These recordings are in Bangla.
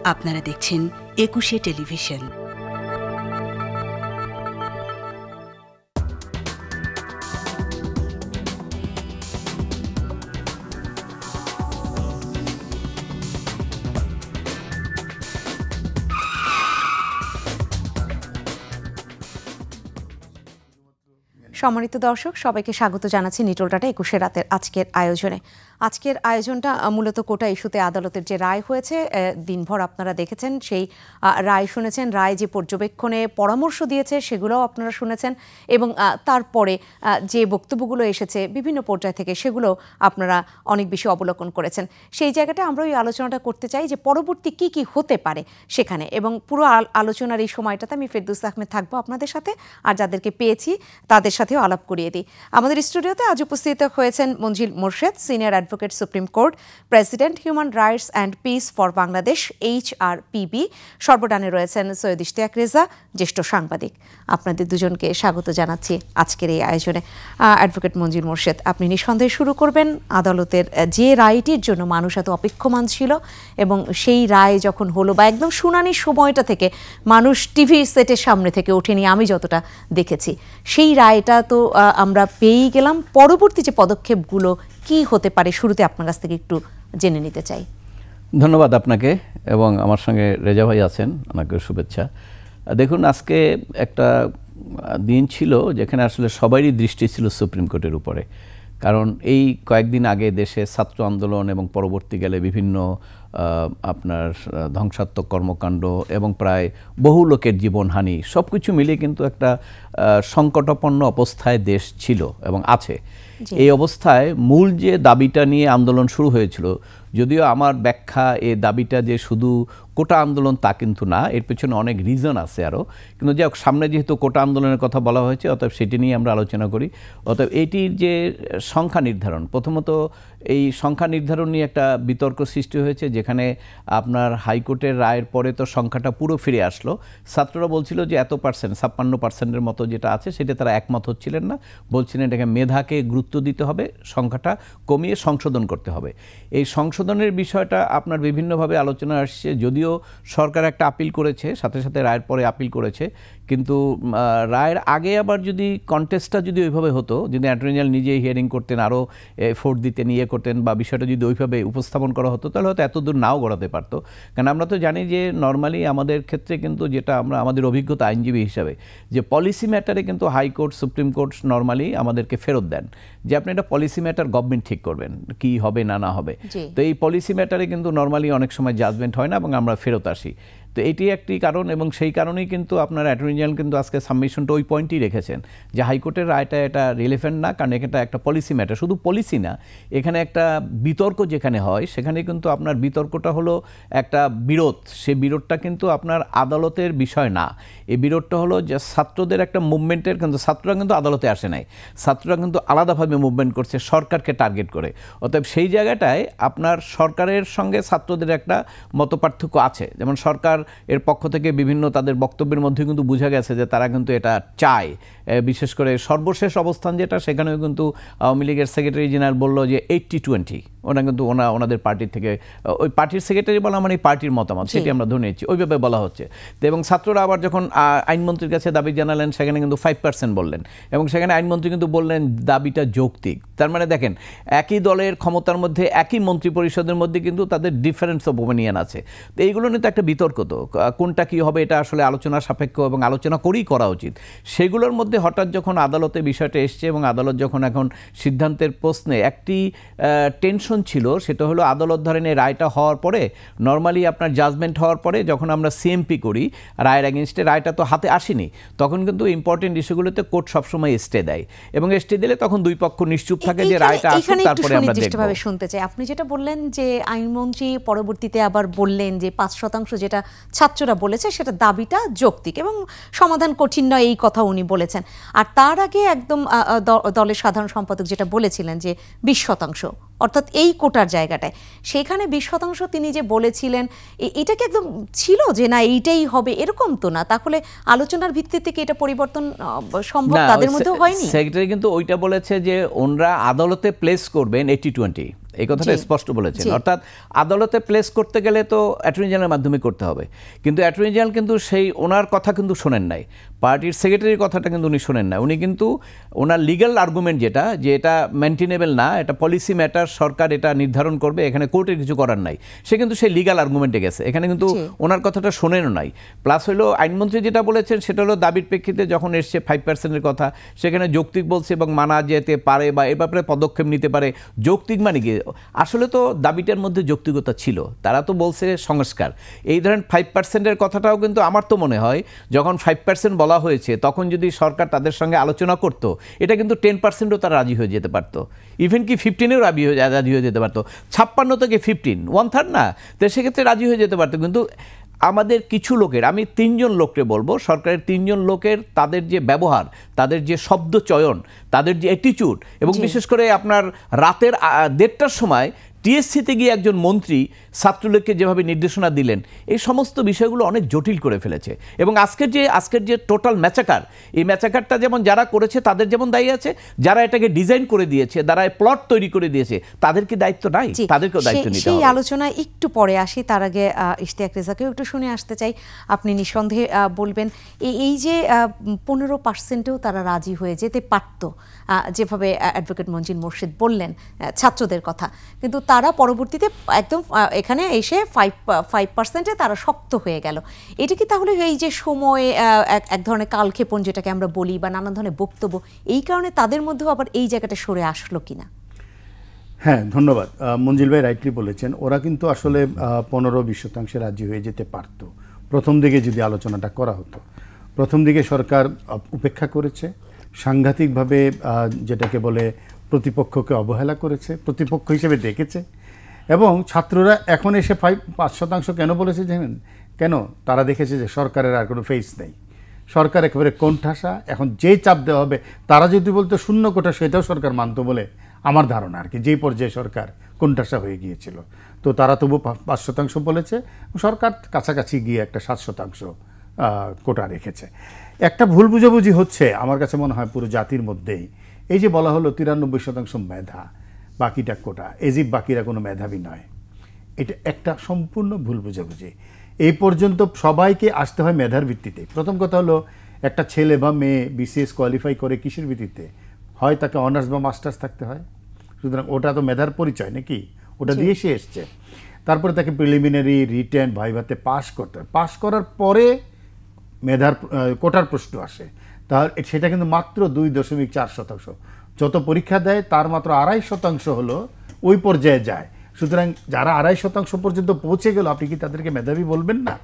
আপনারা দেখছেন একুশে টেলিভিশন। সম্মানিত দর্শক, সবাইকে স্বাগত জানাচ্ছি নিটল ডাটা ২১ রাতের আজকের আয়োজনে। আজকের আয়োজনটা মূলত কোটা ইস্যুতে আদালতের যে রায় হয়েছে, দিনভর আপনারা দেখেছেন, সেই রায় শুনেছেন। রায় যে পর্যবেক্ষণে পরামর্শ দিয়েছে সেগুলোও আপনারা শুনেছেন, এবং তারপরে যে বক্তব্যগুলো এসেছে বিভিন্ন পর্যায় থেকে সেগুলো আপনারা অনেক বেশি অবলোকন করেছেন। সেই জায়গাটা আমরা ওই আলোচনাটা করতে চাই যে পরবর্তী কি কি হতে পারে সেখানে, এবং পুরো আলোচনার এই সময়টাতে আমি ফেরদৌস আহমেদ থাকবো আপনাদের সাথে, আর যাদেরকে পেয়েছি তাদের সাথেও আলাপ করিয়ে দিই। আমাদের স্টুডিওতে আজ উপস্থিত হয়েছেন Manzil Morshed, senior advocate, supreme court, president, human rights and peace for Bangladesh, HRPB। সর্বডানে রয়েছেন সৈয়দ ইশতিয়াক রেজা, জ্যেষ্ঠ সাংবাদিক। আপনাদের দুজনকে স্বাগত জানাচ্ছি আজকের এই আয়োজনে। অ্যাডভোকেট মঞ্জিল মোরশেদ, আপনি নিঃসন্দেহে শুরু করবেন। আদালতের যে রায়টির জন্য মানুষ এত অপেক্ষমান ছিল, এবং সেই রায় যখন হলো, বা একদম শুনানির সময়টা থেকে মানুষ টিভি সেটের সামনে থেকে ওঠেনি, আমি যতটা দেখেছি, সেই রায়টা তো আমরা পেয়েই গেলাম। পরবর্তী যে পদক্ষেপগুলো কি হতে পারে, শুরুতে আপনার কাছ থেকে একটু জেনে নিতে চাই। ধন্যবাদ আপনাকে, এবং আমার সঙ্গে রেজা ভাই আছেন, ওনাকে শুভেচ্ছা। দেখুন, আজকে একটা দিন ছিল যেখানে আসলে সবারই দৃষ্টি ছিল সুপ্রিম কোর্টের উপরে। কারণ এই কয়েকদিন আগে দেশে ছাত্র আন্দোলন এবং পরবর্তীকালে বিভিন্ন আপনার ধ্বংসাত্মক কর্মকাণ্ড এবং প্রায় বহু লোকের জীবনহানি, সব কিছু মিলিয়ে কিন্তু একটা সংকটাপন্ন অবস্থায় দেশ ছিল এবং আছে। এই অবস্থায় মূল যে দাবিটা নিয়ে আন্দোলন শুরু হয়েছিল, যদিও আমার ব্যাখ্যা এই দাবিটা যে শুধু কোটা আন্দোলন তা কিন্তু না, এর পেছনে অনেক রিজন আছে আরও। কিন্তু যাই হোক, সামনে যেহেতু কোটা আন্দোলনের কথা বলা হয়েছে, অতএব সেটি নিয়ে আমরা আলোচনা করি। অতএব এইটির যে সংখ্যা নির্ধারণ, প্রথমত এই সংখ্যা নির্ধারণ নিয়ে একটা বিতর্ক সৃষ্টি হয়েছে, যেখানে আপনার হাইকোর্টের রায়ের পরে তো সংখ্যাটা পুরো ফিরে আসলো। ছাত্ররা বলছিল যে এত পার্সেন্ট, 56% মতো যেটা আছে, সেটা তারা একমত হচ্ছিলেন না, বলছিলেন এটাকে মেধাকে গুরুত্ব দিতে হবে, সংখ্যাটা কমিয়ে সংশোধন করতে হবে। এই সংশোধনের বিষয়টা আপনার বিভিন্নভাবে আলোচনা আসছে। যদিও সরকার একটা আপিল করেছে, সাথে সাথে রায়ের পরে আপিল করেছে, কিন্তু রায়ের আগে আবার যদি কন্টেস্টটা যদি ওইভাবে হতো, যদি অ্যাটর্নি জেনারেল নিজেই হিয়ারিং করতেন, আরও এফোর্ট দিতেন, করতেন, বা বিষয়টা যদি ওইভাবে উপস্থাপন করা হতো, তাহলে হয়তো এত দূর নাও গড়াতে পারতো। কারণ আমরা তো জানি যে নর্মালি আমাদের ক্ষেত্রে কিন্তু, যেটা আমরা আমাদের অভিজ্ঞতা আইনজীবী হিসাবে, যে পলিসি ম্যাটারে কিন্তু হাইকোর্ট, সুপ্রিম কোর্ট নর্মালি আমাদেরকে ফেরত দেন যে আপনি এটা পলিসি ম্যাটার গভর্নমেন্ট ঠিক করবেন কি হবে না হবে। তো এই পলিসি ম্যাটারে কিন্তু নর্মালি অনেক সময় জাজমেন্ট হয় না, এবং আমরা ফেরত আসি। তো এটি একটি কারণ, এবং সেই কারণেই কিন্তু আপনার অ্যাটর্নি জেনারেল কিন্তু আজকে সাবমিশনটা ওই পয়েন্টই রেখেছেন যে হাইকোর্টের রায়টা এটা রিলেভেন্ট না, কারণ এটা একটা পলিসি ম্যাটার। শুধু পলিসি না, এখানে একটা বিতর্ক যেখানে হয়, সেখানে কিন্তু আপনার বিতর্কটা হলো একটা বিরোধ। সে বিরোধটা কিন্তু আপনার আদালতের বিষয় না। এই বিরোধটা হলো যে ছাত্রদের একটা মুভমেন্টের, কিন্তু ছাত্ররা কিন্তু আদালতে আসে নাই, ছাত্ররা কিন্তু আলাদাভাবে মুভমেন্ট করছে সরকারকে টার্গেট করে। অতএব সেই জায়গাটায় আপনার সরকারের সঙ্গে ছাত্রদের একটা মতপার্থক্য আছে। যেমন সরকার এর পক্ষ থেকে বিভিন্ন তাদের বক্তব্যের মধ্যে কিন্তু বোঝা গেছে যে তারা কিন্তু এটা চায়। বিশেষ করে সর্বশেষ অবস্থান যেটা, সেখানেও কিন্তু আওয়ামী লীগের সেক্রেটারি জেনারেল বললো যে 80-20, ওটা কিন্তু ওনাদের পার্টির থেকে, ওই পার্টির সেক্রেটারি বলা মানে পার্টির মতামত, সেটি আমরা ধরে নিচ্ছি, ওইভাবে বলা হচ্ছে। তো এবং ছাত্ররা আবার যখন আইনমন্ত্রীর কাছে দাবি জানালেন, সেখানে কিন্তু 5% বললেন, এবং সেখানে আইনমন্ত্রী কিন্তু বললেন দাবিটা যৌক্তিক। তার মানে দেখেন, একই দলের ক্ষমতার মধ্যে, একই মন্ত্রী পরিষদের মধ্যে কিন্তু তাদের ডিফারেন্স অফ ওপিনিয়ন আছে। তো এইগুলো নিয়ে তো একটা বিতর্ক, তো কোনটা কী হবে এটা আসলে আলোচনা সাপেক্ষ, এবং আলোচনা করেই করা উচিত। সেগুলোর মধ্যে হঠাৎ যখন আদালতে বিষয়টা এসছে, এবং আদালত যখন এখন সিদ্ধান্তের প্রশ্নে একটি টেনশন ছিল, সেটা হলো আদালত ধরেন এই রায়টা হওয়ার পরে, নর্মালি আপনার জাজমেন্ট হওয়ার পরে যখন আমরা সিএমপি করি রায়ের এগেনস্টে, রায়টা তো হাতে আসেনি, তখন কিন্তু ইম্পর্টেন্ট ইস্যুগুলোতে কোর্ট সবসময় স্টে দেয়, এবং স্টে দিলে তখন দুই পক্ষ নিশ্চুপ থাকে যে রায়টা আসুক, তারপরে আমরা দেখব। শুনতে চাই, আপনি যেটা বললেন যে আইনমন্ত্রী পরবর্তীতে আবার বললেন যে 5% যেটা ছাত্ররা বলেছে সেটা দাবিটা যৌক্তিক এবং সমাধান কঠিন নয়, এই কথা উনি বলেছেন। আর তার আগে একদম দলের সাধারণ সম্পাদক যেটা বলেছিলেন যে 20%, অর্থাৎ এই কোটার জায়গাটায়, সেখানে 20% তিনি যে বলেছিলেন, এটা কি একদম ছিল যে না এইটাই হবে, এরকম তো না? তাহলে আলোচনার ভিত্তিতে কি এটা পরিবর্তন সম্ভব তাদের মধ্যেও হয়নি? সেক্রেটারি কিন্তু ওইটা বলেছে যে ওনরা আদালতে প্লেস করবেন 80-20, এই কথাটা স্পষ্ট বলেছেন। অর্থাৎ আদালতে প্লেস করতে গেলে তো অ্যাটর্নি জেনারেলের মাধ্যমে করতে হবে, কিন্তু অ্যাটর্নি জেনারেল কিন্তু সেই ওনার কথা কিন্তু শোনেন নাই, পার্টির সেক্রেটারির কথাটা কিন্তু উনি শোনেন না। উনি কিন্তু ওনার লিগ্যাল আর্গুমেন্ট যেটা, যে এটা মেনটেনেবল না, এটা পলিসি ম্যাটার, সরকার এটা নির্ধারণ করবে, এখানে কোর্টের কিছু করার নাই, সে কিন্তু সেই লিগ্যাল আর্গুমেন্টে গেছে, এখানে কিন্তু ওনার কথাটা শোনেনও নাই। প্লাস হলো আইনমন্ত্রী যেটা বলেছেন সেটা হলো দাবির প্রেক্ষিতে যখন এসছে 5%-এর কথা, সেখানে যৌক্তিক বলছে এবং মানা যেতে পারে বা এ ব্যাপারে পদক্ষেপ নিতে পারে। যৌক্তিক মানে কি, আসলে তো দাবিটার মধ্যে যৌক্তিকতা ছিল, তারা তো বলছে সংস্কার। এই ধরেন 5%-এর কথাটাও কিন্তু আমার তো মনে হয় যখন 5% বলা হয়েছে তখন যদি সরকার তাদের সঙ্গে আলোচনা করতো, এটা কিন্তু 10%ও তারা রাজি হয়ে যেতে পারতো, ইভেন কি 15-এও রাজি হয়ে যেতে পারতো, 56 থেকে 15 1/3 না, তো সেক্ষেত্রে রাজি হয়ে যেতে পারতো। কিন্তু আমাদের কিছু লোকের, আমি 3 জন লোককে বলবো, সরকারের 3 জন লোকের তাদের যে ব্যবহার, তাদের যে শব্দ চয়ন, তাদের যে অ্যাটিটিউড, এবং বিশেষ করে আপনার রাতের 1:30টার সময় টিএসসিতে গিয়ে একজন মন্ত্রী ছাত্রলীগকে যেভাবে নির্দেশনা দিলেন, এই সমস্ত বিষয়গুলো অনেক জটিল করে ফেলেছে। এবং আজকের যে টোটাল ম্যাচাকার, এই ম্যাচাকারটা যেমন যারা করেছে তাদের যেমন দায়ী আছে, যারা এটাকে ডিজাইন করে দিয়েছে, যারা প্লট তৈরি করে দিয়েছে, তাদের কি দায়িত্ব নাই? তাদেরকেও দায়িত্ব নিতে হবে। সেই আলোচনায় একটু পরে আসি, তার আগে ইশতিয়াক রেজাকেও একটু শুনে আসতে চাই। আপনি নিঃসন্দেহে বলবেন এই যে 15%-এও তারা রাজি হয়ে যেতে পারত, যেভাবে অ্যাডভোকেট মনজিল মোর্শেদ বললেন ছাত্রদের কথা, কিন্তু তারা পরবর্তীতে একদম এখানে এসে 5%-এ তারা শক্ত হয়ে গেল। এটা কি তাহলে এই যে সময় এক ধরনের কালক্ষেপণ যেটাকে আমরা বলি, বা নানা ধরনের বক্তব্য, এই কারণে তাদের মধ্যেও আবার এই জায়গাটা সরে আসলো কিনা? হ্যাঁ, ধন্যবাদ। মঞ্জিল ভাই রাইটলি বলেছেন, ওরা কিন্তু আসলে 15-20% রাজি হয়ে যেতে পারত প্রথম দিকে যদি আলোচনাটা করা হতো। প্রথম দিকে সরকার উপেক্ষা করেছে, সাংঘাতিকভাবে যেটাকে বলে প্রতিপক্ষকে অবহেলা করেছে, প্রতিপক্ষ হিসেবে দেখেছে। এবং ছাত্ররা এখন এসে 5% কেন বলেছে জানেন কেন? তারা দেখেছে যে সরকারের আর কোনো ফেস নেই, সরকার একেবারে কোণঠাসা। এখন যেই চাপ দেওয়া হবে, তারা যদি বলতো 0 কোটা, সেটাও সরকার মানত বলে আমার ধারণা আর কি, যেই পর্যায়ে সরকার কোণঠাসা হয়ে গিয়েছিল। তো তারা তবু 5% বলেছে, সরকার কাছাকাছি গিয়ে একটা 7% কোটা রেখেছে। একটা ভুল বুঝাবুঝি হচ্ছে আমার কাছে মনে হয় পুরো জাতির মধ্যেই। এই যে বলা হলো 93% মেধা, বাকিটা কোটা, এজিব বাকিরা কোনো মেধাবী নয়, এটা একটা সম্পূর্ণ ভুল বুঝাবুঝি। এই পর্যন্ত সবাইকে আসতে হয় মেধার ভিত্তিতে। প্রথম কথা হলো, একটা ছেলে বা মেয়ে বিসিএস কোয়ালিফাই করে কিসের ভিত্তিতে হয়? তাকে অনার্স বা মাস্টার্স থাকতে হয়। সুতরাং ওটা তো মেধার পরিচয় নাকি, ওটা দিয়ে সে এসছে। তারপরে তাকে প্রিলিমিনারি, রিটেন, ভাইভাতে পাস করতে হয়। পাস করার পরে মেধার কোটার প্রশ্ন আসে। তাহলে সেটা কিন্তু মাত্র 2.4%। যত পরীক্ষা দেয় তার মাত্র 2.5% হলো ওই পর্যায়ে যায়। সুতরাং যারা 2.5% পর্যন্ত পৌঁছে গেল, আপনি কি তাদেরকে মেধাবী বলবেন না?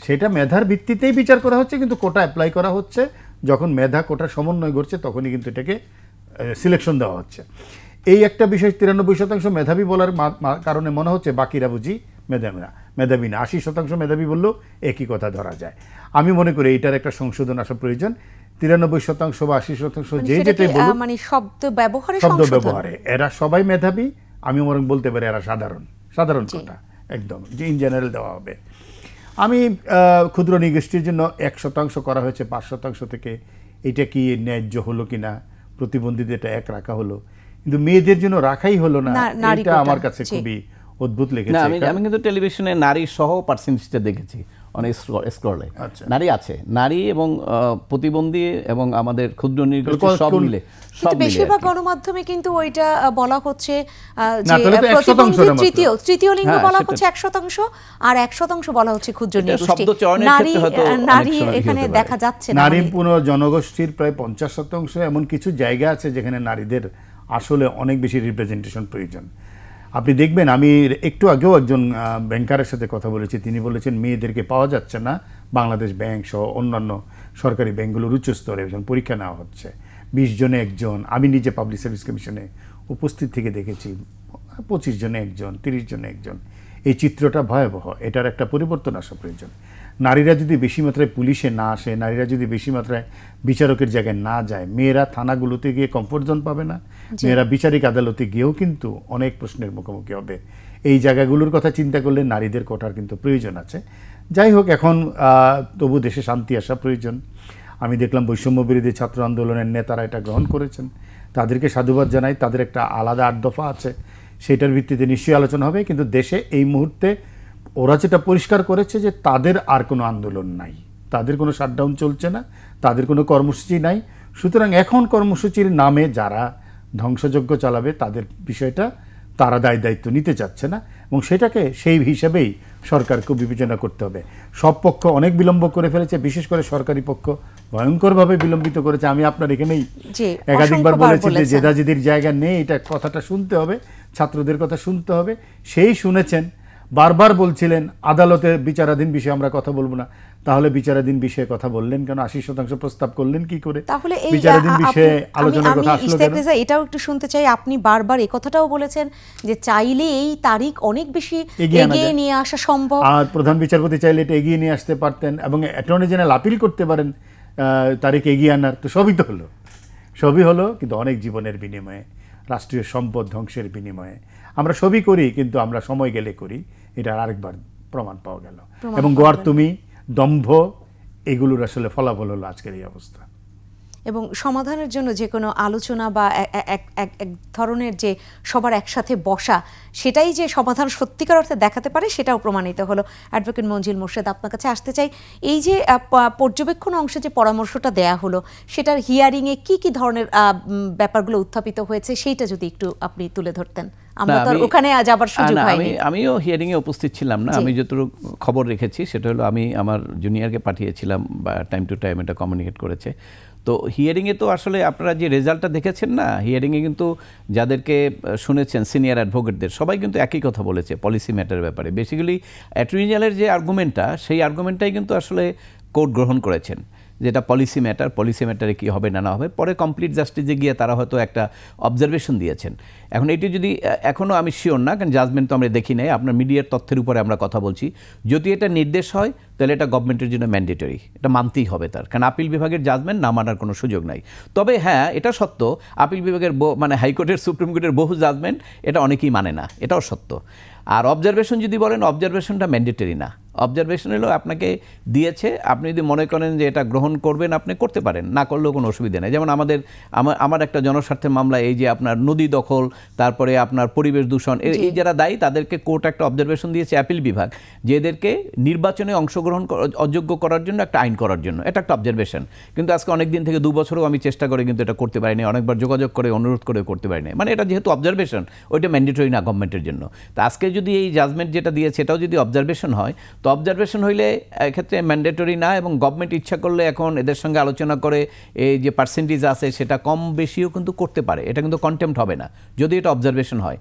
সেটা মেধার ভিত্তিতেই বিচার করা হচ্ছে, কিন্তু কোটা অ্যাপ্লাই করা হচ্ছে। যখন মেধা কোটার সমন্বয় ঘটছে তখনই কিন্তু এটাকে সিলেকশন দেওয়া হচ্ছে। এই একটা বিষয়, 93% মেধাবী বলার কারণে মনে হচ্ছে বাকিরা বুঝি মেধাবী না। 80% মেধাবী বললেও একই কথা ধরা যায়। আমি মনে করি এইটার একটা সংশোধন আসা প্রয়োজন। 93% বা 80% যে যেটাই বলুক, মানে শব্দ ব্যবহারে এরা সবাই মেধাবী। আমি বরং বলতে পারি এরা সাধারণ কথা, একদম যে ইন জেনারেল দেওয়া হবে। আমি ক্ষুদ্র নিগোষ্ঠীর জন্য 1% করা হয়েছে 5% থেকে, এটা কি ন্যায্য হলো কিনা? প্রতিবন্ধীদের এটা 1 রাখা হলো, কিন্তু মেয়েদের জন্য রাখাই হলো না, এটা আমার কাছে খুবই অদ্ভুত লেগেছে। আমি কিন্তু টেলিভিশনে নারী সহ পার্সেন্টেজটা দেখেছি অনেক স্ক্রলে। নারী আছে, নারী এবং প্রতিবন্ধী এবং আমাদের ক্ষুদ্র নিগোষ্ঠী সব মিলে। বেশিরভাগ গণমাধ্যমে কিন্তু ওইটা বলা হচ্ছে যে প্রতিবন্ধী তৃতীয় লিঙ্গ বলা হচ্ছে 1%, আর 1% বলা হচ্ছে ক্ষুদ্র নিগোষ্ঠী। নারী এখানে দেখা যাচ্ছে না। নারী পুরো জনগোষ্ঠীর প্রায় 50%। এমন কিছু জায়গা আছে যেখানে নারীদের আসলে অনেক বেশি রিপ্রেজেন্টেশন প্রয়োজন। আপনি দেখবেন, আমি একটু আগেও একজন ব্যাংকারের সাথে কথা বলেছি, তিনি বলেছেন মেয়েদেরকে পাওয়া যাচ্ছে না। বাংলাদেশ ব্যাংক সহ অন্যান্য সরকারি ব্যাংকগুলোর উচ্চ স্তরে পরীক্ষা নেওয়া হচ্ছে, 20 জনে 1 জন। আমি নিজে পাবলিক সার্ভিস কমিশনে উপস্থিত থেকে দেখেছি 25 জনে 1 জন, 30 জনে 1 জন। এই চিত্রটা ভয়াবহ, এটার একটা পরিবর্তন আসা প্রয়োজন। নারীরা যদি বেশি মাত্রায় পুলিশে না আসে, নারীরা যদি বেশি মাত্রায় বিচারকের জায়গায় না যায়, মেয়েরা থানাগুলোতে গিয়ে কমফোর্ট জোন পাবে না, মেয়েরা বিচারিক আদালতে গিয়েও কিন্তু অনেক প্রশ্নের মুখোমুখি হবে। এই জায়গাগুলোর কথা চিন্তা করলে নারীদের কোটার কিন্তু প্রয়োজন আছে। যাই হোক, এখন তবু দেশে শান্তি আসা প্রয়োজন। আমি দেখলাম বৈষম্য বিরোধী ছাত্র আন্দোলনের নেতারা এটা গ্রহণ করেছেন, তাদেরকে সাধুবাদ জানাই। তাদের একটা আলাদা 8 দফা আছে, সেটার ভিত্তিতে নিশ্চয়ই আলোচনা হবে। কিন্তু দেশে এই মুহূর্তে ওরা যেটা পরিষ্কার করেছে যে তাদের আর কোনো আন্দোলন নাই, তাদের কোনো শাটডাউন চলছে না, তাদের কোনো কর্মসূচি নাই। সুতরাং এখন কর্মসূচির নামে যারা ধ্বংসযজ্ঞ চালাবে তাদের বিষয়টা তারা দায়িত্ব নিতে চাচ্ছে না, এবং সেটাকে সেই হিসাবেই সরকারকে বিবেচনা করতে হবে। সব পক্ষ অনেক বিলম্ব করে ফেলেছে, বিশেষ করে সরকারি পক্ষ ভয়ঙ্করভাবে বিলম্বিত করেছে। আমি আপনার এখানেই একাধিকবার বলেছি যে জেদাজেদির জায়গা নেই, এটা কথাটা শুনতে হবে, ছাত্রদের কথা শুনতে হবে। সেই শুনেছেন, বারবার বলছিলেন আদালতে বিচারাধীন বিষয়ে আমরা কথা বলবো না। তাহলে বিচারাধীন বিষয়ে কথা বললেন কেন? 80% প্রস্তাব করলেন কি করে? তাহলে এই বিচারাধীন বিষয়ে আলোচনার কথা আসলো কেন? এটাও একটু শুনতে চাই। আপনি বারবার এই কথাটাও বলেছেন যে চাইলে এই তারিখ অনেক বেশি এগিয়ে নিয়ে আসা সম্ভব, আর প্রধান বিচারপতি চাইলে এটা এগিয়ে নিয়ে আসতে পারতেন, এবং অ্যাটর্নি জেনারেল আপিল করতে পারেন তারিখ এগিয়ে আনার। তো সবই হলো, কিন্তু অনেক জীবনের বিনিময়ে, রাষ্ট্রীয় সম্পদ ধ্বংসের বিনিময়ে। আমরা সবই করি, কিন্তু আমরা সময় গেলে করি, এটা আরেকবার প্রমাণ পাওয়া গেল। এবং গোয়ার তুমি, দম্ভ, এগুলোর আসলে ফলাফল হলো আজকের এই অবস্থা। এবং সমাধানের জন্য যে কোনো আলোচনা বা এক ধরনের যে সবার একসাথে বসা, সেটাই যে সমাধান সত্যিকার অর্থে দেখাতে পারে, সেটাও প্রমাণিত হলো। অ্যাডভোকেট মঞ্জিল মোর্শেদ, আপনার কাছে আসতে চাই, এই যে পর্যবেক্ষণ অংশে যে পরামর্শটা দেয়া হলো, সেটার হিয়ারিংয়ে কি কি ধরনের ব্যাপারগুলো উত্থাপিত হয়েছে, সেইটা যদি একটু আপনি তুলে ধরতেন। আমরা তো ওখানে যাবার সুযোগ হয়নি। আমিও হিয়ারিংয়ে উপস্থিত ছিলাম না। আমি যতটুকু খবর রেখেছি সেটা হলো আমি আমার জুনিয়রকে পাঠিয়েছিলাম, বা টাইম টু টাইম এটা কমিউনিকেট করেছে। তো হিয়ারিংয়ে তো আসলে আপনারা যে রেজাল্টটা দেখেছেন না, হিয়ারিংয়ে কিন্তু যাদেরকে শুনেছেন সিনিয়র অ্যাডভোকেটদের, সবাই কিন্তু একই কথা বলেছে পলিসি ম্যাটারের ব্যাপারে। বেসিক্যালি অ্যাটর্নি জেনারেলের যে আর্গুমেন্টটা, সেই আর্গুমেন্টটাই কিন্তু আসলে কোর্ট গ্রহণ করেছেন, যেটা পলিসি ম্যাটারে কী হবে না হবে। পরে কমপ্লিট জাস্টিসে গিয়ে তারা হয়তো একটা অবজারভেশন দিয়েছেন। এখন এটি যদি এখনও আমি শিওর না, কারণ জাজমেন্ট তো আমরা দেখি নাই, আপনার মিডিয়ার তথ্যের উপরে আমরা কথা বলছি। যদি এটা নির্দেশ হয় তাহলে এটা গভর্নমেন্টের জন্য ম্যান্ডেটরি, এটা মানতেই হবে তার, কারণ আপিল বিভাগের জাজমেন্ট না মানার কোনো সুযোগ নাই। তবে হ্যাঁ, এটা সত্য, আপিল বিভাগের মানে হাইকোর্টের, সুপ্রিম কোর্টের বহু জাজমেন্ট এটা অনেকেই মানে না, এটাও সত্য। আর অবজারভেশন যদি বলেন, অবজারভেশনটা ম্যান্ডেটরি না। অবজারভেশন হলো আপনাকে দিয়েছে, আপনি যদি মনে করেন যে এটা গ্রহণ করবেন, আপনি করতে পারেন, না করলেও কোনো অসুবিধা নেই। যেমন আমার একটা জনস্বার্থের মামলা, এই যে আপনার নদী দখল, তারপরে আপনার পরিবেশ দূষণ, এই যারা দায়ী তাদেরকে কোর্ট একটা অবজারভেশন দিয়েছে অ্যাপিল বিভাগ, যে এদেরকে নির্বাচনে অংশগ্রহণ অযোগ্য করার জন্য একটা আইন করার জন্য, এটা একটা অবজারভেশন। কিন্তু আজকে অনেক দিন থেকে 2 বছরও আমি চেষ্টা করে কিন্তু এটা করতে পারিনি, অনেকবার যোগাযোগ করে অনুরোধ করে করতে পারিনি। মানে এটা যেহেতু অবজারভেশন, ওইটা ম্যান্ডেটরি না গভর্নমেন্টের জন্য। তো আজকে যদি এই জাজমেন্ট যেটা দিয়েছে এটাও যদি অবজারভেশন হয়, তো অবজারভেশন হইলে এক্ষেত্রে ম্যান্ডেটরি না, এবং গভর্নমেন্ট ইচ্ছা করলে এখন এদের সঙ্গে আলোচনা করে এই যে পার্সেন্টেজ আছে সেটা কম বেশিও কিন্তু করতে পারে, এটা কিন্তু কন্টেম্প্ট হবে না যদি এটা অবজারভেশন হয়।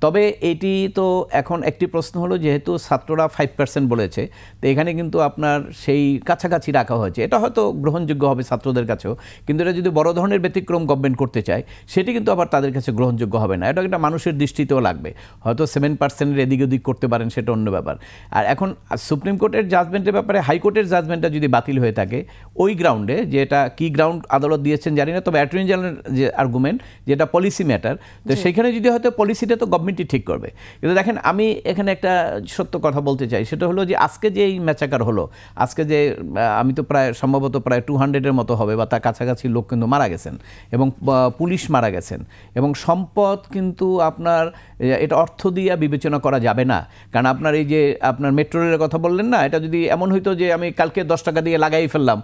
তবে এটি তো এখন একটি প্রশ্ন হলো, যেহেতু ছাত্ররা 5% বলেছে, তো এখানে কিন্তু আপনার সেই কাছাকাছি রাখা হয়েছে, এটা হয়তো গ্রহণযোগ্য হবে ছাত্রদের কাছেও। কিন্তু এটা যদি বড় ধরনের ব্যতিক্রম গভর্নমেন্ট করতে চায়, সেটি কিন্তু আবার তাদের কাছে গ্রহণযোগ্য হবে না। এটা একটা মানুষের দৃষ্টিতেও লাগবে, হয়তো 7% এদিক ওদিক করতে পারেন, সেটা অন্য ব্যাপার। আর এখন সুপ্রিম কোর্টের জাজমেন্টের ব্যাপারে হাইকোর্টের জাজমেন্টটা যদি বাতিল হয়ে থাকে, ওই গ্রাউন্ডে, যে এটা কি গ্রাউন্ড আদালত দিয়েছেন জানি না, তবে অ্যাটর্নি জেনারেলের যে আর্গুমেন্ট যেটা পলিসি ম্যাটার, তো সেখানে যদি হয়তো পলিসিটা তো গভর্নমেন্টই ঠিক করবে। কিন্তু দেখেন, আমি এখানে একটা সত্য কথা বলতে চাই, সেটা হলো যে আজকে যে এই ম্যাচাকার হলো, আজকে যে আমি তো সম্ভবত প্রায় 200-এর মতো হবে বা তার কাছাকাছি লোক কিন্তু মারা গেছেন, এবং পুলিশ মারা গেছেন, এবং সম্পদ কিন্তু আপনার এটা অর্থ দিয়ে বিবেচনা করা যাবে না। কারণ আপনার এই যে আপনার মেট্রো রেলের কথা বললেন না, এটা যদি এমন হইতো যে আমি কালকে 10 টাকা দিয়ে লাগাই ফেললাম,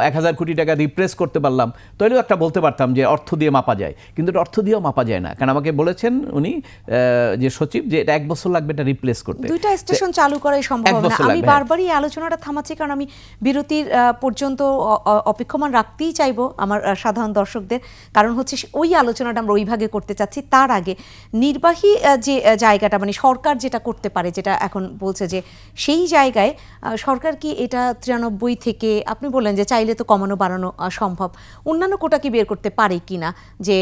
1000 কোটি টাকা রিপ্রেস করতে পারলাম, তাহলেও একটা বলতে পারতাম যে অর্থ দিয়ে মাপা যায়। কিন্তু এটা অর্থ দিয়েও মাপা যায় না, কারণ আমাকে বলেছেন উনি যে সচিব, যে এটা 1 বছর লাগবে এটা রিপ্লেস করতে। 2টা স্টেশন চালু করাই সম্ভব না। আমি বারবারই আলোচনাটা থামাচ্ছি, কারণ আমি বিরতির পর্যন্ত অপেক্ষমান রাখতেই চাইবো আমার সাধারণ দর্শকদের, কারণ হচ্ছে ওই আলোচনাটা আমরা ওই ভাগে করতে চাচ্ছি। তার আগে নির্বাহী যে জায়গাটা, মানে সরকার যেটা করতে পারে, যেটা এখন বলছে যে সেই জায়গায় সরকার কি এটা 93 থেকে, আপনি বললেন যে চাইলে তো কমানো বাড়ানো সম্ভব, অন্যান্য কোটা কি বের করতে পারে কিনা, যে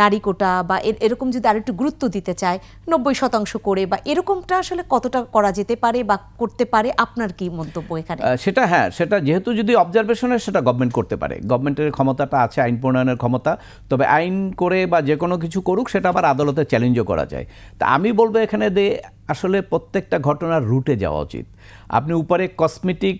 নারী কোটা বা এরকম যদি আরেকটু গুরুত্ব দিতে চায় 90% করে, বা এরকমটা আসলে কতটা করা যেতে পারে বা করতে পারে, আপনার কি মন্তব্য এখানে? সেটা হ্যাঁ, সেটা যেহেতু যদি অবজারভেশনের, সেটা গভর্নমেন্ট করতে পারে, গভর্নমেন্টের ক্ষমতাটা আছে, আইন প্রণয়নের ক্ষমতা। তবে আইন করে বা যে কোনো কিছু করুক, সেটা আবার আদালতে চ্যালেঞ্জও করা যায়। তা আমি বলবো এখানে আসলে প্রত্যেকটা ঘটনার রুটে যাওয়া উচিত। আপনি উপরে কসমেটিক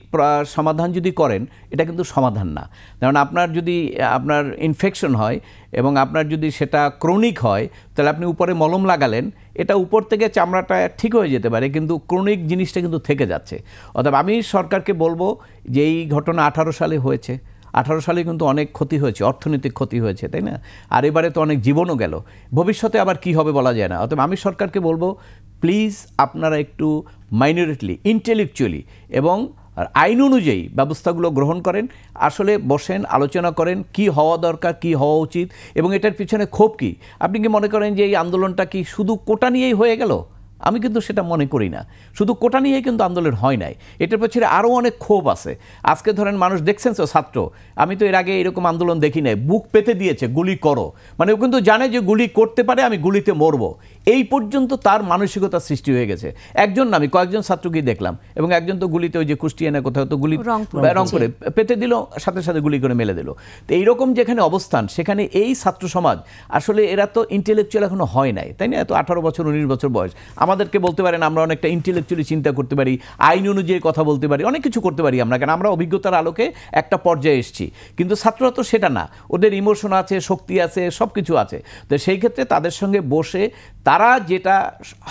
সমাধান যদি করেন এটা কিন্তু সমাধান না। কারণ আপনার যদি আপনার ইনফেকশন হয় এবং আপনার যদি সেটা ক্রনিক হয় তাহলে আপনি উপরে মলম লাগালেন, এটা উপর থেকে চামড়াটা ঠিক হয়ে যেতে পারে কিন্তু ক্রনিক জিনিসটা কিন্তু থেকে যাচ্ছে। অর্থাৎ আমি সরকারকে বলবো যে এই ঘটনা 18 সালে হয়েছে, 18 সালে কিন্তু অনেক ক্ষতি হয়েছে, অর্থনৈতিক ক্ষতি হয়েছে, তাই না? আর এবারে তো অনেক জীবনও গেল, ভবিষ্যতে আবার কি হবে বলা যায় না। অতএব আমি সরকারকে বলবো প্লিজ আপনারা একটু মাইনরিটিলি, ইন্টেলেকচুয়ালি এবং আইন অনুযায়ী ব্যবস্থাগুলো গ্রহণ করেন, আসলে বসেন, আলোচনা করেন কি হওয়া দরকার, কি হওয়া উচিত এবং এটার পিছনে ক্ষোভ কী। আপনি কি মনে করেন যে এই আন্দোলনটা কি শুধু কোটা নিয়েই হয়ে গেল? আমি কিন্তু সেটা মনে করি না। শুধু কোটা নিয়েই কিন্তু আন্দোলন হয় নাই, এটার পেছনে আরও অনেক ক্ষোভ আছে। আজকে ধরেন মানুষ দেখছেন তো, ছাত্র, আমি তো এর আগে এরকম আন্দোলন দেখি নাই, বুক পেতে দিয়েছে গুলি করো, মানে ও কিন্তু জানে যে গুলি করতে পারে, আমি গুলিতে মরবো, এই পর্যন্ত তার মানসিকতা সৃষ্টি হয়ে গেছে। একজন না, আমি কয়েকজন ছাত্রকেই দেখলাম এবং একজন তো গুলিতে ওই যে কুষ্টিয়ানা কোথাও তো গুলি রংপুরে পেতে দিল, সাথে সাথে গুলি করে মেলে দিল। তো এইরকম যেখানে অবস্থান সেখানে এই ছাত্র সমাজ আসলে এরা তো ইন্টেলেকচুয়াল এখনো হয় নাই, তাই না? এত 18 বছর 19 বছর বয়স, আমাদেরকে বলতে পারেন আমরা অনেকটা ইন্টেলেকচুয়ালি চিন্তা করতে পারি, আইন অনুযায়ী কথা বলতে পারি, অনেক কিছু করতে পারি আমরা, কারণ আমরা অভিজ্ঞতার আলোকে একটা পর্যায়ে এসেছি। কিন্তু ছাত্ররা তো সেটা না, ওদের ইমোশন আছে, শক্তি আছে, সব কিছু আছে। তো সেই ক্ষেত্রে তাদের সঙ্গে বসে তারা যেটা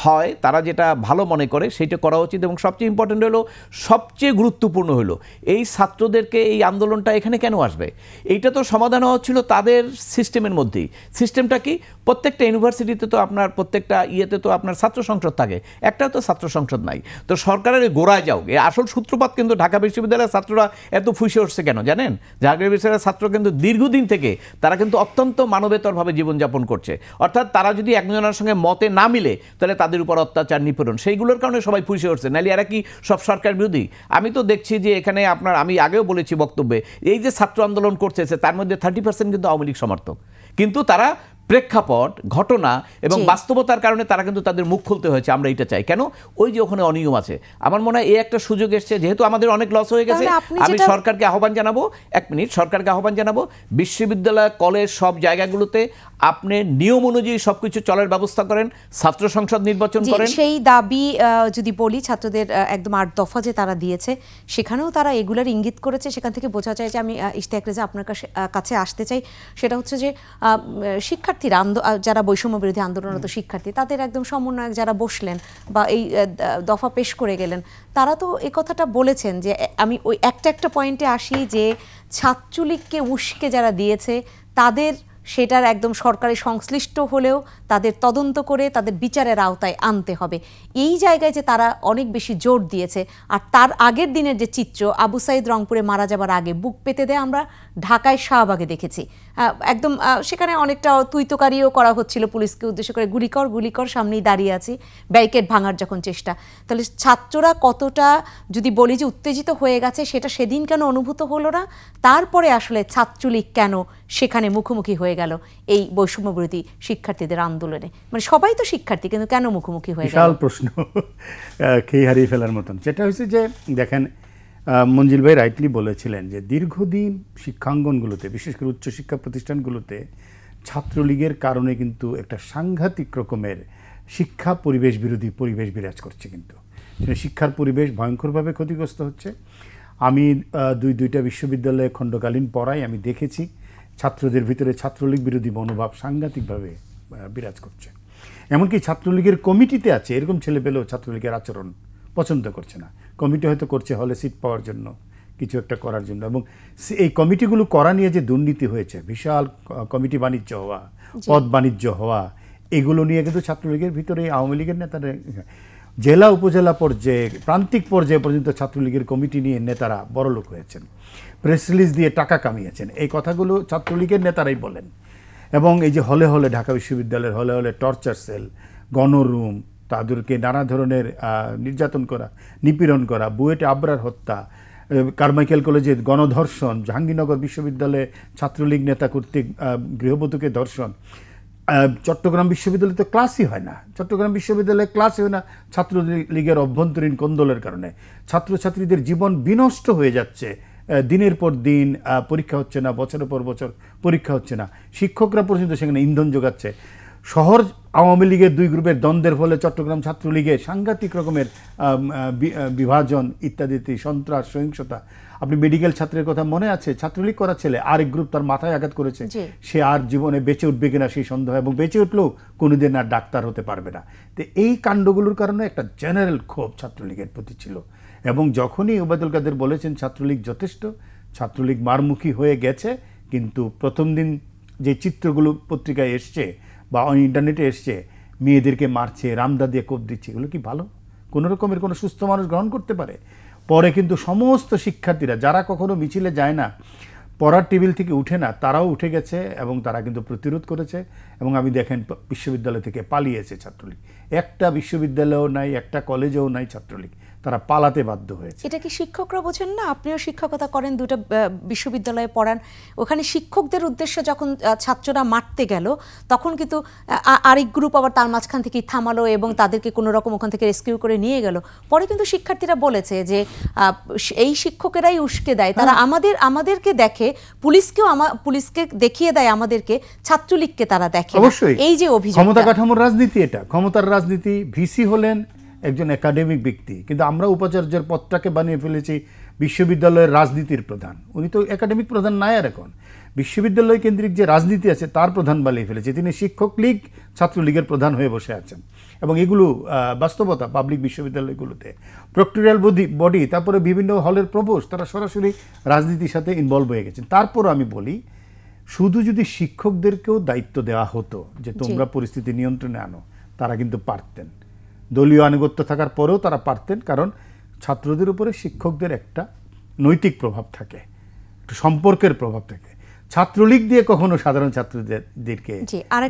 হয়, তারা যেটা ভালো মনে করে সেইটা করা উচিত। এবং সবচেয়ে ইম্পর্টেন্ট হলো, সবচেয়ে গুরুত্বপূর্ণ হলো এই ছাত্রদেরকে এই আন্দোলনটা এখানে কেন আসবে, এইটা তো সমাধান হওয়া ছিল তাদের সিস্টেমের মধ্যেই। সিস্টেমটা কি? প্রত্যেকটা ইউনিভার্সিটিতে তো আপনার, প্রত্যেকটা ইয়েতে তো আপনার ছাত্র সংসদ থাকে, একটা তো ছাত্র সংসদ নাই। তো সরকারের গোড়ায় যাও, এই আসল সূত্রপাত কিন্তু ঢাকা বিশ্ববিদ্যালয়ের ছাত্ররা এত ফুসে উঠছে কেন জানেন? ঢাকা বিশ্ববিদ্যালয়ের ছাত্র কিন্তু দীর্ঘদিন থেকে তারা কিন্তু অত্যন্ত মানবেতরভাবে জীবনযাপন করছে। অর্থাৎ তারা যদি একজনের সঙ্গে মতে না মিলে তাহলে তাদের উপর অত্যাচার, নিপীড়ন, সেইগুলোর কারণে সবাই ফুসে উঠছে। নাহলে এরা কি সব সরকার বিরোধী? আমি তো দেখছি যে এখানে আপনার, আমি আগেও বলেছি বক্তব্যে, এই যে ছাত্র আন্দোলন করছে তার মধ্যে 30% কিন্তু আওয়ামী লীগ সমর্থক, কিন্তু তারা প্রেক্ষাপট, ঘটনা এবং বাস্তবতার কারণে তারা কিন্তু তাদের মুখ খুলতে হয়েছে, আমরা এটা চাই। কেন? ওই যে ওখানে অনিয়ম আছে। আমার মনে হয় এই একটা সুযোগ এসছে, যেহেতু আমাদের অনেক লস হয়ে গেছে, আমি সরকারকে আহ্বান জানাবো, সরকারকে আহ্বান জানাবো, বিশ্ববিদ্যালয়, কলেজ, সব জায়গাগুলোতে আপনি নিয়ম অনুযায়ী সবকিছু চলার ব্যবস্থা করেন, ছাত্র সংসদ নির্বাচন করেন। সেই দাবি যদি বলি, ছাত্রদের একদম 8 দফা যে তারা দিয়েছে, সেখানেও তারা এগুলার ইঙ্গিত করেছে। সেখান থেকে বোঝা যায় যে, আমি ইশতিয়াক রেজা আপনার কাছে আসতে চাই, সেটা হচ্ছে যে শিক্ষার্থীরা, যারা বৈষম্য বিরোধী আন্দোলনরত শিক্ষার্থী, তাদের একদম সমন্বয়ক যারা বসলেন বা এই দফা পেশ করে গেলেন, তারা তো এই কথাটা বলেছেন যে, আমি ওই একটা পয়েন্টে আসি যে ছাত্রলীগকে উস্কে যারা দিয়েছে তাদের, সেটার একদম সরকারি সংশ্লিষ্ট হলেও তাদের তদন্ত করে তাদের বিচারের আওতায় আনতে হবে। এই জায়গায় যে তারা অনেক বেশি জোর দিয়েছে। আর তার আগের দিনের যে চিত্র, আবু সাইদ রংপুরে মারা যাবার আগে বুক পেতে দেয় আমরা ঢাকায় শাহবাগে দেখেছি। একদম সেখানে অনেকটা তুইতকারিও করা হচ্ছিল, পুলিশকে উদ্দেশ্য করে গুলি কর, সামনেই দাঁড়িয়ে আছি, ব্যারিকেড ভাঙার যখন চেষ্টা। তাহলে ছাত্ররা কতটা, যদি বলি যে উত্তেজিত হয়ে গেছে, সেটা সেদিন কেন অনুভূত হলো না? তারপরে আসলে ছাত্রলীগ কেন সেখানে মুখোমুখি হয়ে গেল এই বৈষম্য বিরোধী শিক্ষার্থীদের আন্দোলনে? মানে সবাই তো শিক্ষার্থী, কিন্তু কেন মুখোমুখি হয়ে গেল? বিশাল প্রশ্ন, খেয়ে হারিয়ে ফেলার মতন। যেটা হয়েছে যে, দেখেন, মঞ্জিল ভাই রাইটলি বলেছিলেন যে দীর্ঘদিন শিক্ষাঙ্গনগুলোতে, বিশেষ করে উচ্চশিক্ষা প্রতিষ্ঠানগুলোতে ছাত্রলীগের কারণে কিন্তু একটা সাংঘাতিক রকমের শিক্ষা পরিবেশ বিরোধী পরিবেশ বিরাজ করছে। কিন্তু শিক্ষার পরিবেশ ভয়ঙ্করভাবে ক্ষতিগ্রস্ত হচ্ছে। আমি দুইটা বিশ্ববিদ্যালয়ে খণ্ডকালীন পড়াই, আমি দেখেছি ছাত্রদের ভিতরে ছাত্রলীগ বিরোধী মনোভাব সাংঘাতিকভাবে বিরাজ করছে। এমনকি ছাত্রলীগের কমিটিতে আছে এরকম ছেলে পেলেও ছাত্রলীগের আচরণ পছন্দ করছে না। কমিটি হয়তো করছে হলে সিট পাওয়ার জন্য, কিছু একটা করার জন্য। এবং এই কমিটিগুলো করা নিয়ে যে দুর্নীতি হয়েছে, বিশাল কমিটি বাণিজ্য হওয়া, পদ বাণিজ্য হওয়া, এগুলো নিয়ে কিন্তু ছাত্রলীগের ভিতরে আওয়ামী লীগের নেতারা জেলা উপজেলা পর্যায়ে, প্রান্তিক পর্যায়ে পর্যন্ত ছাত্রলীগের কমিটি নিয়ে নেতারা বড়লোক হয়েছেন, প্রেস রিলিজ দিয়ে টাকা কামিয়েছেন। এই কথাগুলো ছাত্রলীগের নেতারাই বলেন। এবং এই যে হলে হলে, ঢাকা বিশ্ববিদ্যালয়ের হলে হলে টর্চার সেল, গণরুম, তাদেরকে নানা ধরনের নির্যাতন করা, নিপীড়ন করা, বুয়েটে আবরার হত্যা, কারমাইকেল কলেজে গণধর্ষণ, জাহাঙ্গীরনগর বিশ্ববিদ্যালয়ে ছাত্রলীগ নেতা কর্তৃক গৃহবধূকে ধর্ষণ, চট্টগ্রাম বিশ্ববিদ্যালয়ে তো ক্লাসই হয় না, চট্টগ্রাম বিশ্ববিদ্যালয়ে ক্লাসই হয় না ছাত্রলীগের অভ্যন্তরীণ কোন্দলের কারণে। ছাত্রছাত্রীদের জীবন বিনষ্ট হয়ে যাচ্ছে, দিনের পর দিন পরীক্ষা হচ্ছে না, বছরের পর বছর পরীক্ষা হচ্ছে না, শিক্ষকরা পর্যন্ত সেখানে ইন্ধন যোগাচ্ছে। শহর আওয়ামী লীগের 2 গ্রুপের দ্বন্দ্বের ফলে চট্টগ্রাম ছাত্রলীগের সাংঘাতিক রকমের বিভাজন ইত্যাদি, সন্ত্রাস, সহিংসতা। আপনি মেডিকেল ছাত্রের কথা মনে আছে? ছাত্রলীগ করা ছেলে আরেক গ্রুপ তার মাথায় আঘাত করেছে, সে আর জীবনে বেঁচে উঠবে কিনা সেই সন্দেহ, এবং বেঁচে উঠলেও কোনোদিন আর ডাক্তার হতে পারবে না। তো এই কাণ্ডগুলোর কারণে একটা জেনারেল ক্ষোভ ছাত্রলীগের প্রতি ছিল, এবং যখনই ওবায়দুল কাদের বলেছেন ছাত্রলীগ যথেষ্ট, ছাত্রলীগ মারমুখী হয়ে গেছে, কিন্তু প্রথম দিন যে চিত্রগুলো পত্রিকায় এসছে বা ইন্টারনেটে এসছে, মেয়েদেরকে মারছে, রামদা দিয়ে কোপ দিচ্ছে, এগুলো কি ভালো? কোনো রকমের কোনো সুস্থ মানুষ গ্রহণ করতে পারে? পরে কিন্তু সমস্ত শিক্ষার্থীরা যারা কখনো মিছিলে যায় না, পড়ার টেবিল থেকে উঠে না, তারাও উঠে গেছে এবং তারা কিন্তু প্রতিরোধ করেছে। এবং আমি দেখেন বিশ্ববিদ্যালয় থেকে পালিয়েছে ছাত্রলীগ, একটা বিশ্ববিদ্যালয়েও নাই, একটা কলেজেও নাই ছাত্রলীগ, তারা পালাতে বাধ্য হয়েছে। এটা কি শিক্ষকরা বোঝেন না? আপনিও শিক্ষকতা করেন, 2টা বিশ্ববিদ্যালয়ে পড়ান, ওখানে শিক্ষকদের উদ্দেশ্যে যখন ছাত্ররা মারতে গেল তখন কিন্তু আরেক গ্রুপ আবার তার মাঝখান থেকে থামালো এবং তাদেরকে কোনো রকম ওখান থেকে রেস্কিউ করে নিয়ে গেল। পরে কিন্তু শিক্ষার্থীরা বলেছে যে এই শিক্ষকেরাই উস্কে দেয়, তারা আমাদেরকে দেখে, পুলিশকে দেখিয়ে দেয় আমাদেরকে, ছাত্রলীগকে তারা দেখে। অবশ্যই এই যে অভিযোগ, ক্ষমতা কাঠামোর রাজনীতি, এটা ক্ষমতার রাজনীতি। ভিসি হলেন একজন একাডেমিক ব্যক্তি, কিন্তু আমরা উপাচার্যের পদটাকে বানিয়ে ফেলেছি বিশ্ববিদ্যালয়ের রাজনীতির প্রধান। উনি তো একাডেমিক প্রধান নাই, আর এখন বিশ্ববিদ্যালয় কেন্দ্রিক যে রাজনীতি আছে তার প্রধান বানিয়ে ফেলেছে। তিনি শিক্ষক লীগ, ছাত্রলীগের প্রধান হয়ে বসে আছেন, এবং এগুলো বাস্তবতা। পাবলিক বিশ্ববিদ্যালয়গুলোতে প্রক্টোরিয়াল বডি, তারপরে বিভিন্ন হলের প্রভোস্ট, তারা সরাসরি রাজনীতির সাথে ইনভলভ হয়ে গেছেন। তারপরও আমি বলি, শুধু যদি শিক্ষকদেরকেও দায়িত্ব দেওয়া হতো যে তোমরা পরিস্থিতি নিয়ন্ত্রণে আনো, তারা কিন্তু পারতেন। দলীয় আনুগত্য থাকার পরেও তারা পারতেন, কারণ ছাত্রদের উপরে শিক্ষকদের একটা নৈতিক প্রভাব থাকে, একটা সম্পর্কের প্রভাব থাকে। ছাত্রলীগ দিয়ে কখনো সাধারণ ছাত্রদেরকে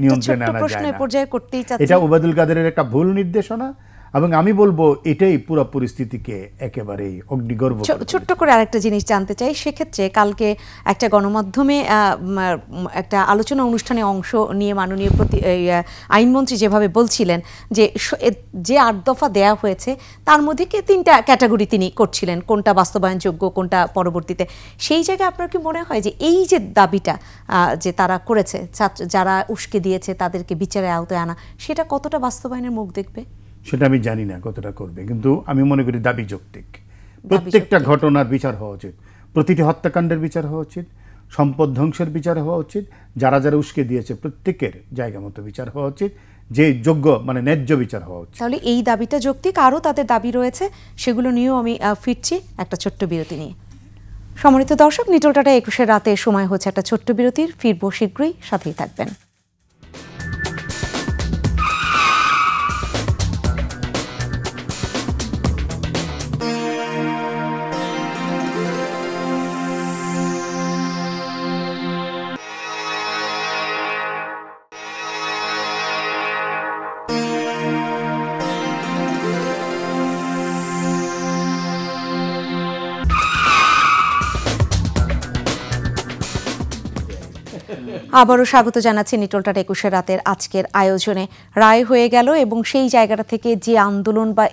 নিয়ন্ত্রণে আনা যায় না। এটা ওবায়দুল কাদেরের একটা ভুল নির্দেশনা, এবং আমি বলবো এটাই পুরো পরিস্থিতিকে একেবারেই অগ্নিগর্ভ। ছোট্ট করে আরেকটা জিনিস জানতে চাই, সেক্ষেত্রে কালকে একটা গণমাধ্যমে একটা আলোচনা অনুষ্ঠানে অংশ নিয়ে মাননীয় আইনমন্ত্রী যেভাবে বলছিলেন যে 8 দফা দেয়া হয়েছে তার মধ্যে 3টা ক্যাটাগরি তিনি করছিলেন, কোনটা বাস্তবায়নযোগ্য, কোনটা পরবর্তীতে। সেই জায়গায় আপনার কি মনে হয় যে এই যে দাবিটা যে তারা করেছে, যারা উস্কে দিয়েছে তাদেরকে বিচারের আওতায় আনা, সেটা কতটা বাস্তবায়নের মুখ দেখবে? সেটা আমি জানি না কতটা করবে, কিন্তু আমি মনে করি দাবি যৌক্তিক। প্রত্যেকটা ঘটনার বিচার হওয়া উচিত, প্রতিটি হত্যাকাণ্ডের বিচার হওয়া উচিত, সম্পদ ধ্বংসের বিচার হওয়া উচিত, যারা যারা উস্কে দিয়েছে প্রত্যেকের জায়গা মতো বিচার হওয়া উচিত, যে যোগ্য মানে ন্যায্য বিচার হওয়া উচিত। তাহলে এই দাবিটা যৌক্তিক, আরও তাদের দাবি রয়েছে, সেগুলো নিয়েও আমি ফিরছি একটা ছোট্ট বিরতি নিয়ে। সম্মানিত দর্শক, নিটোল টাটা 21 রাতে সময় হচ্ছে একটা ছোট্ট বিরতির, ফিরবো শীঘ্রই, সাথেই থাকবেন। আবারও স্বাগত জানাচ্ছি নিটোল টাটা 21 রাতের আজকের আয়োজনে। রায় হয়ে গেল এবং সেই জায়গাটা থেকে যে আন্দোলন বা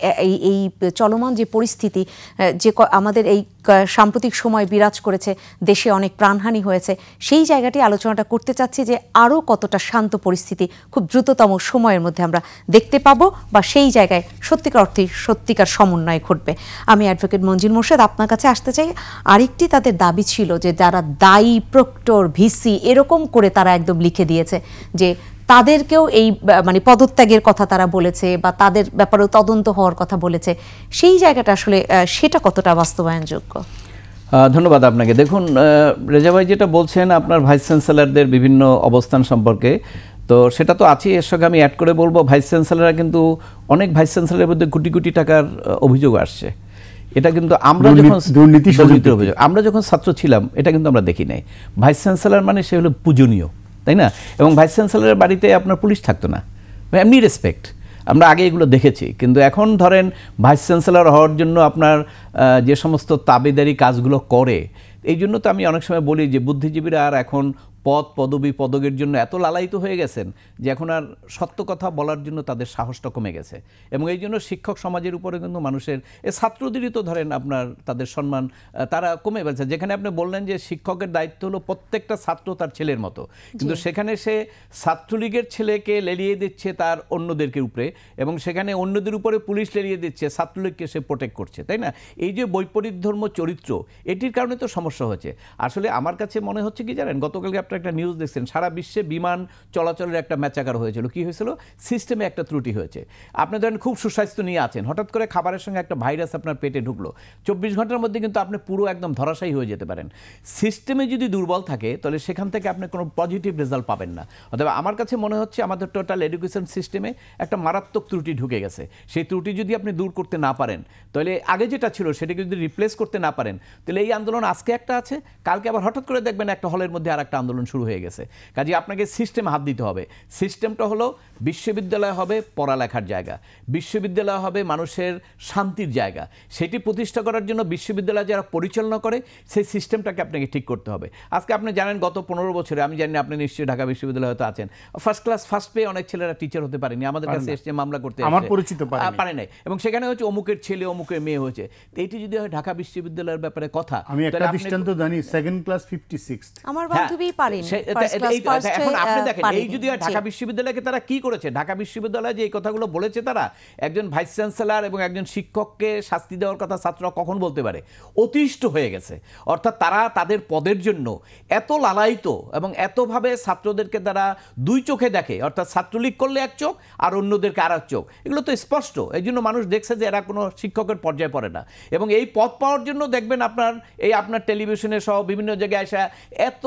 এই চলমান যে পরিস্থিতি, যে আমাদের এই সাম্প্রতিক সময় বিরাজ করেছে, দেশে অনেক প্রাণহানি হয়েছে, সেই জায়গাটি আলোচনাটা করতে চাচ্ছি যে আরও কতটা শান্ত পরিস্থিতি খুব দ্রুততম সময়ের মধ্যে আমরা দেখতে পাবো, বা সেই জায়গায় সত্যিকার অর্থে সত্যিকার সমন্বয় ঘটবে। আমি অ্যাডভোকেট মঞ্জিল মোর্শেদ আপনার কাছে আসতে চাই। আরেকটি তাদের দাবি ছিল যে যারা দায়ী, প্রক্টর, ভিসি এরকম করে তারা একদম লিখে দিয়েছে যে তাদেরকেও এই মানে পদত্যাগের কথা তারা বলেছে, বা তাদের ব্যাপারেও তদন্ত হওয়ার কথা বলেছে। সেই জায়গাটা আসলে সেটা কতটা বাস্তবায়নযোগ্য? ধন্যবাদ আপনাকে। দেখুন, রেজা ভাই যেটা বলছেন আপনার ভাইস চ্যান্সেলরদের বিভিন্ন অবস্থান সম্পর্কে, তো সেটা তো আছে। এর সঙ্গে আমি অ্যাড করে বলবো, ভাইস চ্যান্সেলররা কিন্তু অনেক ভাইস চ্যান্সেলরের মধ্যে কোটি কোটি টাকার অভিযোগ আসছে। এটা কিন্তু আমরা যখন দুর্নীতির অভিযোগ, আমরা যখন ছাত্র ছিলাম এটা কিন্তু আমরা দেখি নাই। ভাইস চ্যান্সেলর মানে সে হলো পূজনীয়, তাই না? এবং ভাইস চ্যান্সেলরের বাড়িতে আপনার পুলিশ থাকতো না, এমনি রেসপেক্ট, আমরা আগে এগুলো দেখেছি। কিন্তু এখন ধরেন ভাইস চ্যান্সেলর হওয়ার জন্য আপনার যে সমস্ত তাবেদারি কাজগুলো করে, এই জন্য তো আমি অনেক সময় বলি যে বুদ্ধিজীবীরা আর এখন পদ পদবি পদকের জন্য এত লালায়িত হয়ে গেছেন যে এখন আর সত্য কথা বলার জন্য তাদের সাহসটা কমে গেছে। এবং এই জন্য শিক্ষক সমাজের উপরে কিন্তু মানুষের ছাত্রদেরই তো ধরেন আপনার তাদের সম্মান তারা কমে ফেলছে। যেখানে আপনি বললেন যে শিক্ষকের দায়িত্ব হলো প্রত্যেকটা ছাত্র তার ছেলের মতো, কিন্তু সেখানে সে ছাত্রলীগের ছেলেকে লেলিয়ে দিচ্ছে তার অন্যদেরকে উপরে, এবং সেখানে অন্যদের উপরে পুলিশ লেলিয়ে দিচ্ছে, ছাত্রলীগকে সে প্রোটেক্ট করছে, তাই না? এই যে বৈপরীত্যধর্ম চরিত্র, এটির কারণে তো সমস্যা হচ্ছে। আসলে আমার কাছে মনে হচ্ছে কি জানেন, গতকালকে আপনার একটা নিউজ দেখছেন, সারা বিশ্বে বিমান চলাচলের একটা ম্যাচাকার হয়েছিল। কি হয়েছিল? সিস্টেমে একটা ত্রুটি হয়েছে। আপনি ধরেন খুব সুস্বাস্থ্য নিয়ে আছেন, হঠাৎ করে খাবারের সঙ্গে একটা ভাইরাস আপনার পেটে ঢুকলো, 24 ঘন্টার মধ্যে কিন্তু আপনি পুরো একদম ধরাশায়ী হয়ে যেতে পারেন। সিস্টেমে যদি দুর্বল থাকে তাহলে সেখান থেকে আপনি কোনো পজিটিভ রেজাল্ট পাবেন না। অথবা আমার কাছে মনে হচ্ছে আমাদের টোটাল এডুকেশন সিস্টেমে একটা মারাত্মক ত্রুটি ঢুকে গেছে। সেই ত্রুটি যদি আপনি দূর করতে না পারেন, তাহলে আগে যেটা ছিল সেটাকে যদি রিপ্লেস করতে না পারেন, তাহলে এই আন্দোলন আজকে একটা আছে, কালকে আবার হঠাৎ করে দেখবেন একটা হলের মধ্যে আর একটা আন্দোলন শুরু হয়ে গেছে। কাজে আপনাকে সিস্টেমে হাত দিতে হবে। সিস্টেমটা হলো বিশ্ববিদ্যালয় হবে পড়ালেখার জায়গা, বিশ্ববিদ্যালয় হবে মানুষের শান্তির জায়গা। সেটি প্রতিষ্ঠা করার জন্য বিশ্ববিদ্যালয় যারা পরিচালনা করে সেই সিস্টেমটাকে আপনাকে ঠিক করতে হবে। আজকে আপনি জানেন গত 15 বছরে, আমি জানি আপনি নিশ্চয়ই ঢাকা বিশ্ববিদ্যালয়ে হয়তো আছেন, ফার্স্ট ক্লাস ফার্স্ট পেয়ে অনেক ছেলেরা টিচার হতে পারেনি, আমাদের কাছে এসে মামলা করতে আমার পরিচিত পারে নাই, এবং সেখানে হচ্ছে অমুকের ছেলে অমুকের মেয়ে হয়েছে। এটি যদি হয় ঢাকা বিশ্ববিদ্যালয়ের ব্যাপারে কথা, আমি একটা দৃষ্টান্ত জানি, সেকেন্ড ক্লাস 56 আমার বান্ধবী পারেন। এখন আপনি দেখেন এই যদি ঢাকা বিশ্ববিদ্যালয়কে তারা কি করেছে, ঢাকা বিশ্ববিদ্যালয় যে এই কথাগুলো বলেছে, তারা একজন ভাইস চ্যান্সেলর এবং একজন শিক্ষককে শাস্তি দেওয়ার কথা ছাত্ররা কখন বলতে পারে? অতিষ্ঠ হয়ে গেছে। অর্থাৎ তারা তাদের পদের জন্য এত লালায়িত এবং এতভাবে ছাত্রদেরকে তারা দুই চোখে দেখে, অর্থাৎ ছাত্রলীগ করলে এক চোখ আর অন্যদেরকে আর এক চোখ। এগুলো তো স্পষ্ট। এই জন্য মানুষ দেখছে যে এরা কোনো শিক্ষকের পর্যায়ে পড়ে না, এবং এই পদ পাওয়ার জন্য দেখবেন আপনার টেলিভিশনে সহ বিভিন্ন জায়গায় আসা এত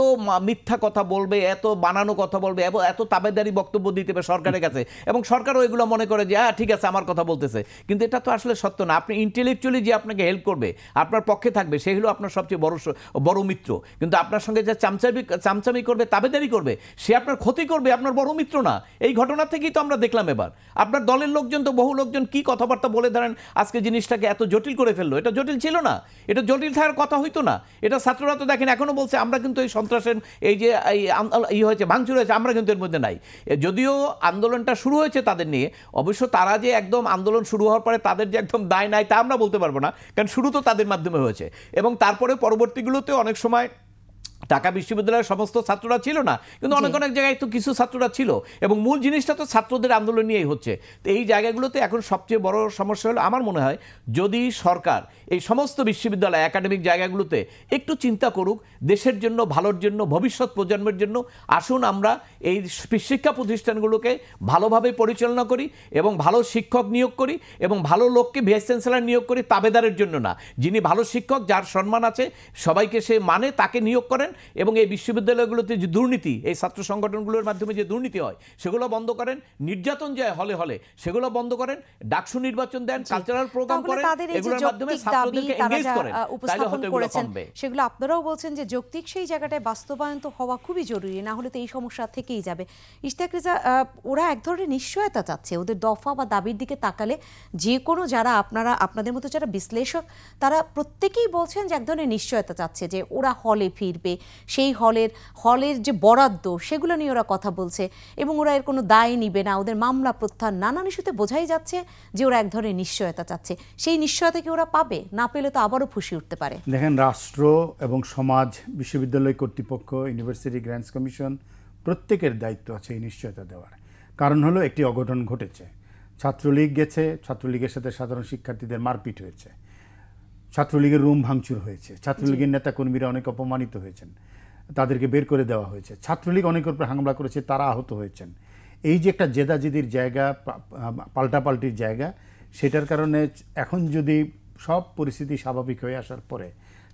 মিথ্যা কথা বলবে, এত বানানো কথা বলবে, এবং এত তাবেদারি বক্তব্য দিতে হবে সরকারের কাছে, এবং সরকারও এগুলো মনে করে যে হ্যাঁ ঠিক আছে আমার কথা বলতেছে, কিন্তু এটা তো আসলে সত্য না। আপনি ইন্টেলেকচুয়ালি যে আপনাকে হেল্প করবে, আপনার পক্ষে থাকবে, সেই হলো আপনার সবচেয়ে বড় মিত্র। কিন্তু আপনার সঙ্গে যা চামচামি করবে, তাবেদারি করবে, সে আপনার ক্ষতি করবে, আপনার বড় মিত্র না। এই ঘটনা থেকেই তো আমরা দেখলাম এবার আপনার দলের লোকজন তো বহু লোকজন কি কথাবার্তা বলে ধরেন আজকে জিনিসটাকে এত জটিল করে ফেললো। এটা জটিল ছিল না, এটা জটিল থাকার কথা হইতো না। এটা ছাত্ররা তো দেখেন এখনো বলছে আমরা কিন্তু এই সন্ত্রাসের এই যে এই হয়েছে, ভাঙচুর হয়েছে, আমরা কিন্তু এর মধ্যে নাই। যদিও আন্দোলনটা শুরু হয়েছে তাদের নিয়ে, অবশ্য তারা যে একদম আন্দোলন শুরু হওয়ার পরে তাদের যে একদম দায় নাই তা আমরা বলতে পারবো না, কারণ শুরু তো তাদের মাধ্যমে হয়েছে। এবং তারপরে পরবর্তীগুলোতে অনেক সময় ঢাকা বিশ্ববিদ্যালয়ের সমস্ত ছাত্ররা ছিল না, কিন্তু অনেক জায়গায় তো কিছু ছাত্ররা ছিল, এবং মূল জিনিসটা তো ছাত্রদের আন্দোলন নিয়েই হচ্ছে। তো এই জায়গাগুলোতে এখন সবচেয়ে বড় সমস্যা হলো আমার মনে হয় যদি সরকার এই সমস্ত বিশ্ববিদ্যালয় একাডেমিক জায়গাগুলোতে একটু চিন্তা করুক দেশের জন্য, ভালোর জন্য, ভবিষ্যৎ প্রজন্মের জন্য। আসুন আমরা এই শিক্ষা প্রতিষ্ঠানগুলোকে ভালোভাবে পরিচালনা করি এবং ভালো শিক্ষক নিয়োগ করি এবং ভালো লোককে ভাইস চ্যান্সেলর নিয়োগ করি, তাবেদারের জন্য না। যিনি ভালো শিক্ষক, যার সম্মান আছে, সবাইকে সে মানে, তাকে নিয়োগ করেন। এবং এই বিশ্ববিদ্যালয়গুলোতে যে দুর্নীতি, এই ছাত্র সংগঠনগুলোর মাধ্যমে যে দুর্নীতি হয় সেগুলো বন্ধ করেন, নির্যাতন যায় হলে হলে সেগুলো বন্ধ করেন, ডাকসু নির্বাচন দেন, কালচারাল প্রোগ্রাম করেন, এগুলোর মাধ্যমে ছাত্রদেরকে এনগেজ করেন, তাহলে হয়তো এগুলো কমবে। সেগুলো আপনারাও বলছেন যে যৌক্তিক সেই জায়গাটায় বাস্তবায়ন তো হওয়া খুবই জরুরি, না হলে তো এই সমস্যা থেকেই যাবে। ইশতিয়াক রেজা, ওরা এক ধরনের নিশ্চয়তা চাচ্ছে, ওদের দফা বা দাবির দিকে তাকালে যে কোনো যারা আপনাদের মতো যারা বিশ্লেষক, তারা প্রত্যেকেই বলছেন যে এক ধরনের নিশ্চয়তা চাচ্ছে যে ওরা হলে ফিরবে, সেই হলের যে বরাদ্দ সেগুলো নিয়ে ওরা কথা বলছে, এবং ওরা এর কোনো দায় নিবে না, ওদের মামলা প্রত্যাহার, নানান ইস্যুতে বোঝাই যাচ্ছে যে ওরা এক ধরনের নিশ্চয়তা চাচ্ছে। সেই নিশ্চয়তা কি ওরা পাবে? না পেলে তো আবারও ফুঁসে উঠতে পারে। দেখেন, রাষ্ট্র এবং সমাজ, বিশ্ববিদ্যালয় কর্তৃপক্ষ, ইউনিভার্সিটি গ্র্যান্টস কমিশন, প্রত্যেকের দায়িত্ব আছে এই নিশ্চয়তা দেওয়ার। কারণ হলো একটি অঘটন ঘটেছে, ছাত্রলীগ গেছে, ছাত্রলীগের সাথে সাধারণ শিক্ষার্থীদের মারপিট হয়েছে, ছাত্রলীগের রুম ভাঙচুর হয়েছে, ছাত্রলীগের নেতা কর্মীরা অনেক অপমানিত হয়েছেন, তাদেরকে বের করে দেওয়া হয়েছে, ছাত্রলীগ অনেকের উপর হামলা করেছে, তারা আহত হয়েছেন। এই যে একটা জেদাজেদির জায়গা, পাল্টাপাল্টির জায়গা, সেটার কারণে এখন যদি সব পরিস্থিতি স্বাভাবিক হয়ে আসার পরে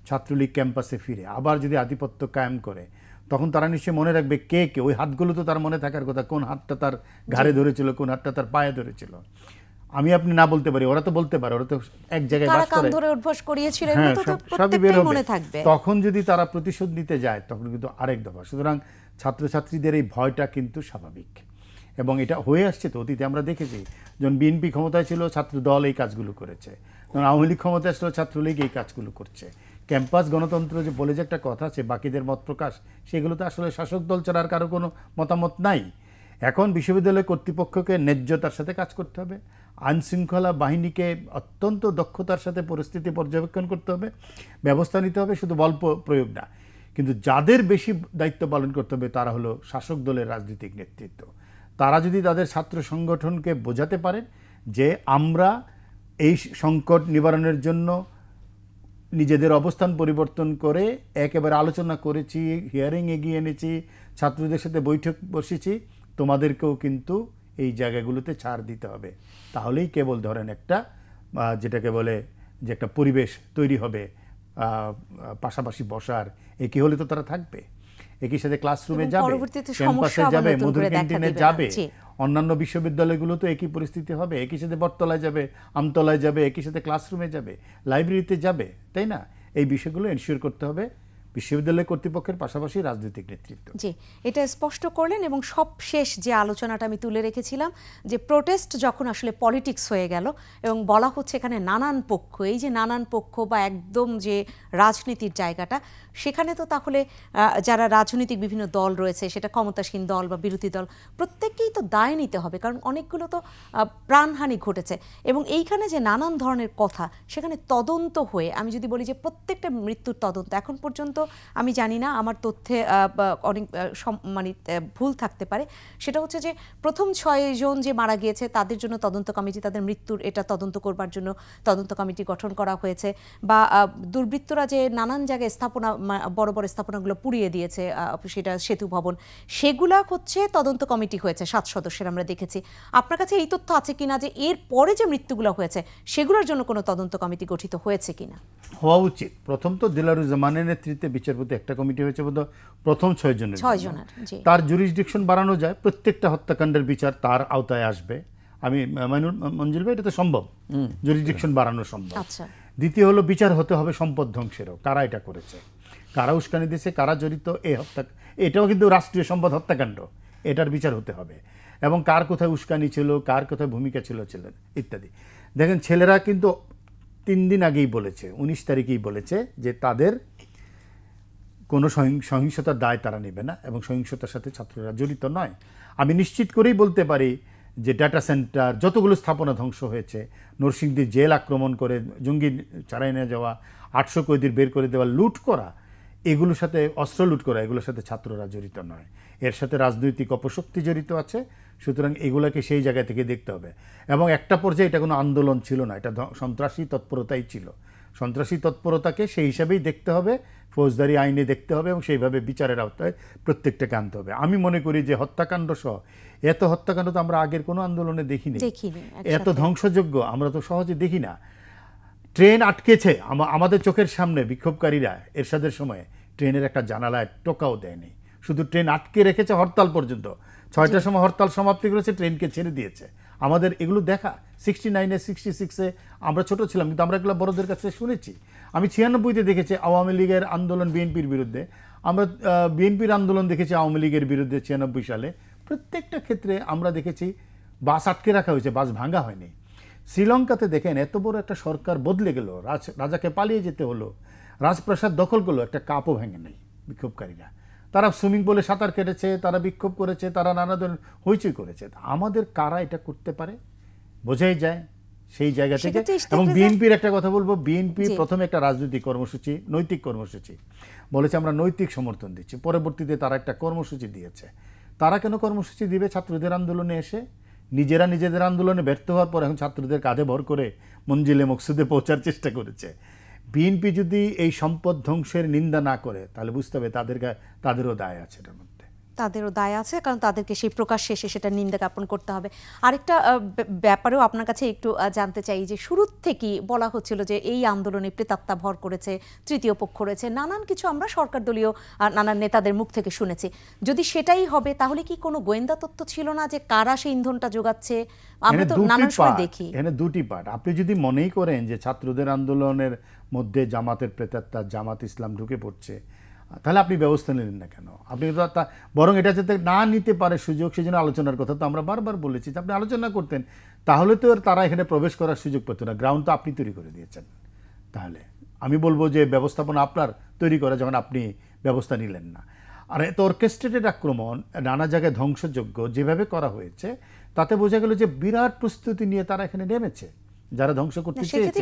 ছাত্রলীগ ক্যাম্পাসে ফিরে আবার যদি আধিপত্য কায়েম করে, তখন তারা নিশ্চয়ই মনে রাখবে কে কে, ওই হাতগুলো তো তার মনে থাকার কথা, কোন হাতটা তার ঘাড়ে ধরেছিল, কোন হাতটা তার পায়ে ধরেছিল। আমি আপনি না বলতে পারি, ওরা তো বলতে পারে, ওরা তো এক জায়গায় বাস করে, সবই বের হবে। তখন যদি তারা প্রতিশোধ নিতে যায় তখন কিন্তু আরেক দফা। সুতরাং ছাত্রছাত্রীদের এই ভয়টা কিন্তু স্বাভাবিক, এবং এটা হয়ে আসছে তো অতীতে আমরা দেখেছি। যখন বিএনপি ক্ষমতায় ছিল ছাত্র দল এই কাজগুলো করেছে, যখন আওয়ামী লীগ ক্ষমতায় আসলো ছাত্রলীগ এই কাজগুলো করছে। ক্যাম্পাস গণতন্ত্র যে বলে যে একটা কথা আছে বাকিদের মত প্রকাশ, সেগুলোতে আসলে শাসক দল ছাড়া আর কারো কোনো মতামত নাই। এখন বিশ্ববিদ্যালয় কর্তৃপক্ষকে ন্যায্যতার সাথে কাজ করতে হবে, আইনশৃঙ্খলা বাহিনীকে অত্যন্ত দক্ষতার সাথে পরিস্থিতি পর্যবেক্ষণ করতে হবে, ব্যবস্থা নিতে হবে, শুধু বল প্রয়োগ না। কিন্তু যাদের বেশি দায়িত্ব পালন করতে হবে তারা হলো শাসক দলের রাজনৈতিক নেতৃত্ব। তারা যদি তাদের ছাত্র সংগঠনকে বোঝাতে পারেন যে আমরা এই সংকট নিবারণের জন্য নিজেদের অবস্থান পরিবর্তন করে একেবারে আলোচনা করেছি, হিয়ারিং এগিয়ে এনেছি, ছাত্রদের সাথে বৈঠক বসেছি, তোমাদেরকেও কিন্তু এই জায়গাগুলোতে ছাড় দিতে হবে, তাহলেই কেবল ধরেন একটা যেটাকে বলে যে একটা পরিবেশ তৈরি হবে পাশাপাশি বসার। একই হলে তো তারা থাকবে, একই সাথে ক্লাসরুমে যাবে, ক্যাম্পাসে যাবে, মধুর ক্যান্টিনে যাবে, অন্যান্য বিশ্ববিদ্যালয়গুলো তো একই পরিস্থিতি হবে, একই সাথে বটতলায় যাবে, আমতলায় যাবে, একই সাথে ক্লাসরুমে যাবে, লাইব্রেরিতে যাবে, তাই না? এই বিষয়গুলো এনশিওর করতে হবে বিশ্ববিদ্যালয় কর্তৃপক্ষের পাশাপাশি রাজনৈতিক নেতৃত্ব। জি, এটা স্পষ্ট করলেন। এবং সবশেষ যে আলোচনাটা আমি তুলে রেখেছিলাম যে প্রোটেস্ট যখন আসলে পলিটিক্স হয়ে গেল এবং বলা হচ্ছে এখানে নানান পক্ষ, এই যে নানান পক্ষ বা একদম যে রাজনীতির জায়গাটা, সেখানে তো তাহলে যারা রাজনৈতিক বিভিন্ন দল রয়েছে, সেটা ক্ষমতাসীন দল বা বিরোধী দল, প্রত্যেককেই তো দায় নিতে হবে, কারণ অনেকগুলো তো প্রাণহানি ঘটেছে। এবং এইখানে যে নানান ধরনের কথা, সেখানে তদন্ত হয়ে, আমি যদি বলি যে প্রত্যেকটা মৃত্যুর তদন্ত, এখন পর্যন্ত আমি জানি না, আমার তথ্যে অনেক মানে ভুল থাকতে পারে, সেটা হচ্ছে যে প্রথম 6 জন যে মারা গিয়েছে তাদের জন্য তদন্ত কমিটি, তাদের মৃত্যুর এটা তদন্ত করবার জন্য তদন্ত কমিটি গঠন করা হয়েছে, বা দুর্বৃত্তরা যে নানান জায়গায় স্থাপনা, বড় বড় স্থাপনাগুলো পুড়িয়ে দিয়েছে, সেটা সেতু ভবন, সেগুলা হচ্ছে তদন্ত কমিটি হয়েছে 7 সদস্যের, আমরা দেখেছি। আপনার কাছে এই তথ্য আছে কিনা যে এর পরে যে মৃত্যুগুলো হয়েছে সেগুলোর জন্য কোনো তদন্ত কমিটি গঠিত হয়েছে কিনা? হওয়া উচিত। প্রথম তো দিলারুজ্জামানের নেতৃত্বে বিচারপতি একটা কমিটি হয়েছে বোধহয় প্রথম 6 জনের, তার জুরিসডিকশন বাড়ানো যায়, প্রত্যেকটা হত্যাকাণ্ডের বিচার তার আওতায় আসবে। আমি মঞ্জুল ভাই, এটা তো সম্ভব, জুরিসডিকশন বাড়ানো সম্ভব। দ্বিতীয় হলো বিচার হতে হবে সম্পদ ধ্বংসেরও, কারা এটা করেছে, কারা উস্কানি দিয়েছে, কারা জড়িত এই হত্যা, এটাও কিন্তু রাষ্ট্রীয় সম্পদ হত্যাকাণ্ড, এটার বিচার হতে হবে। এবং কার কোথায় উস্কানি ছিল, কার কোথায় ভূমিকা ছিল ইত্যাদি। দেখেন, ছেলেরা কিন্তু 3 দিন আগেই বলেছে, 19 তারিখেই বলেছে যে তাদের কোনো সহিংসতার দায় তারা নেবে না এবং সহিংসতার সাথে ছাত্ররা জড়িত নয়। আমি নিশ্চিত করেই বলতে পারি যে ডাটা সেন্টার, যতগুলো স্থাপনা ধ্বংস হয়েছে, নরসিংদী জেল আক্রমণ করে জঙ্গি ছাড়াই নিয়ে যাওয়া, 800 কয়েদির বের করে দেওয়া, লুট করা, এগুলোর সাথে অস্ত্র লুট করা, এগুলোর সাথে ছাত্ররা জড়িত নয়, এর সাথে রাজনৈতিক অপশক্তি জড়িত আছে। সুতরাং এগুলোকে সেই জায়গা থেকে দেখতে হবে। এবং একটা পর্যায়ে এটা কোনো আন্দোলন ছিল না, এটা সন্ত্রাসী তৎপরতাই ছিল। সন্ত্রাসী তৎপরতাকে সেই হিসাবেই দেখতে হবে, ফৌজদারি আইনে দেখতে হবে এবং সেইভাবে বিচারের আওতায় প্রত্যেকটাকে আনতে হবে। আমি মনে করি যে হত্যাকাণ্ড সহ এত হত্যাকাণ্ড তো আমরা আগের কোনো আন্দোলনে দেখিনি, এত ধ্বংসযোগ্য আমরা তো সহজে দেখি না। ট্রেন আটকেছে আমাদের চোখের সামনে, বিক্ষোভকারীরা এরশাদের সময়ে ট্রেনের একটা জানালায় টোকাও দেয়নি, শুধু ট্রেন আটকে রেখেছে হরতাল পর্যন্ত। 6টার সময় হরতাল সমাপ্তি করেছে, ট্রেনকে ছেড়ে দিয়েছে। আমাদের এগুলো দেখা 69-এ 66-এ আমরা ছোট ছিলাম, কিন্তু আমরা এগুলো বড়দের কাছে শুনেছি। আমি 96-তে দেখেছি আওয়ামী লীগের আন্দোলন বিএনপির বিরুদ্ধে, আমরা বিএনপির আন্দোলন দেখেছি আওয়ামী লীগের বিরুদ্ধে 96 সালে। প্রত্যেকটা ক্ষেত্রে আমরা দেখেছি বাস আটকে রাখা হয়েছে, বাস ভাঙা হয়নি। শ্রীলঙ্কাতে দেখেন, এত বড় একটা সরকার বদলে গেল, রাজাকে পালিয়ে যেতে হলো, রাজপ্রাসাদ দখল করলো, একটা কাপও ভেঙে নেই বিক্ষোভকারীরা। তারা সুইমিং পুলে সাঁতার কেটেছে, তারা বিক্ষোভ করেছে, তারা নানা ধরনের হইচই করেছে। আমাদের কারা এটা করতে পারে বোঝাই যায় সেই জায়গা থেকে। এবং বিএনপির একটা কথা বলবো, বিএনপি প্রথমে একটা রাজনৈতিক কর্মসূচি, নৈতিক কর্মসূচি বলেছে আমরা নৈতিক সমর্থন দিচ্ছি, পরবর্তীতে তারা একটা কর্মসূচি দিয়েছে। তারা কেন কর্মসূচি দিবে? ছাত্রদের আন্দোলনে এসে নিজেরা নিজেদের আন্দোলনে ব্যর্থ হওয়ার পর এখন ছাত্রদের কাঁধে ভর করে মঞ্জিলে মকসুদে পৌঁছার চেষ্টা করেছে। বিএনপি যদি এই সম্পদ ধ্বংসের নিন্দা না করে তাহলে বুঝতে হবে তাদেরও দায় আছে, এটার মধ্যে তাদেরও দায় আছে, কারণ তাদেরকে সেই প্রকাশ শেষে সেটা নিন্দা জ্ঞাপন করতে হবে। আরেকটা ব্যাপারেও আপনার কাছে একটু জানতে চাই, যে শুরুর থেকেই বলা হচ্ছিল যে এই আন্দোলনে প্রেতাত্মা ভর করেছে, তৃতীয় পক্ষ রয়েছে, নানান কিছু আমরা সরকার দলীয় নানান নেতাদের মুখ থেকে শুনেছি। যদি সেটাই হবে তাহলে কি কোনো গোয়েন্দা তথ্য ছিল না যে কারা সেই ইন্ধনটা যোগাচ্ছে? আমরা তো নানান সময় দেখি। এখানে দুটি পার্ট। আপনি যদি মনেই করেন যে ছাত্রদের আন্দোলনের মধ্যে জামাতের প্রেতাত্মা, জামাত ইসলাম ঢুকে পড়ছে, তাহলে আপনি ব্যবস্থা নিলেন না কেন? আপনি বরং এটা যাতে না নিতে পারে সুযোগ, সেই জন্য আলোচনার কথা তো আমরা বারবার বলেছি যে আপনি আলোচনা করতেন, তাহলে তো তারা এখানে প্রবেশ করার সুযোগ পেত না। গ্রাউন্ড তো আপনি তৈরি করে দিয়েছেন। তাহলে আমি বলবো যে ব্যবস্থাপনা আপনার তৈরি করা, যখন আপনি ব্যবস্থা নিলেন না। আর এত অর্কেস্ট্রেটেড আক্রমণ নানা জায়গায় ধ্বংসযোগ্য যেভাবে করা হয়েছে, তাতে বোঝা গেল যে বিরাট প্রস্তুতি নিয়ে তারা এখানে নেমেছে, যারা ধ্বংস করতে চেয়েছে।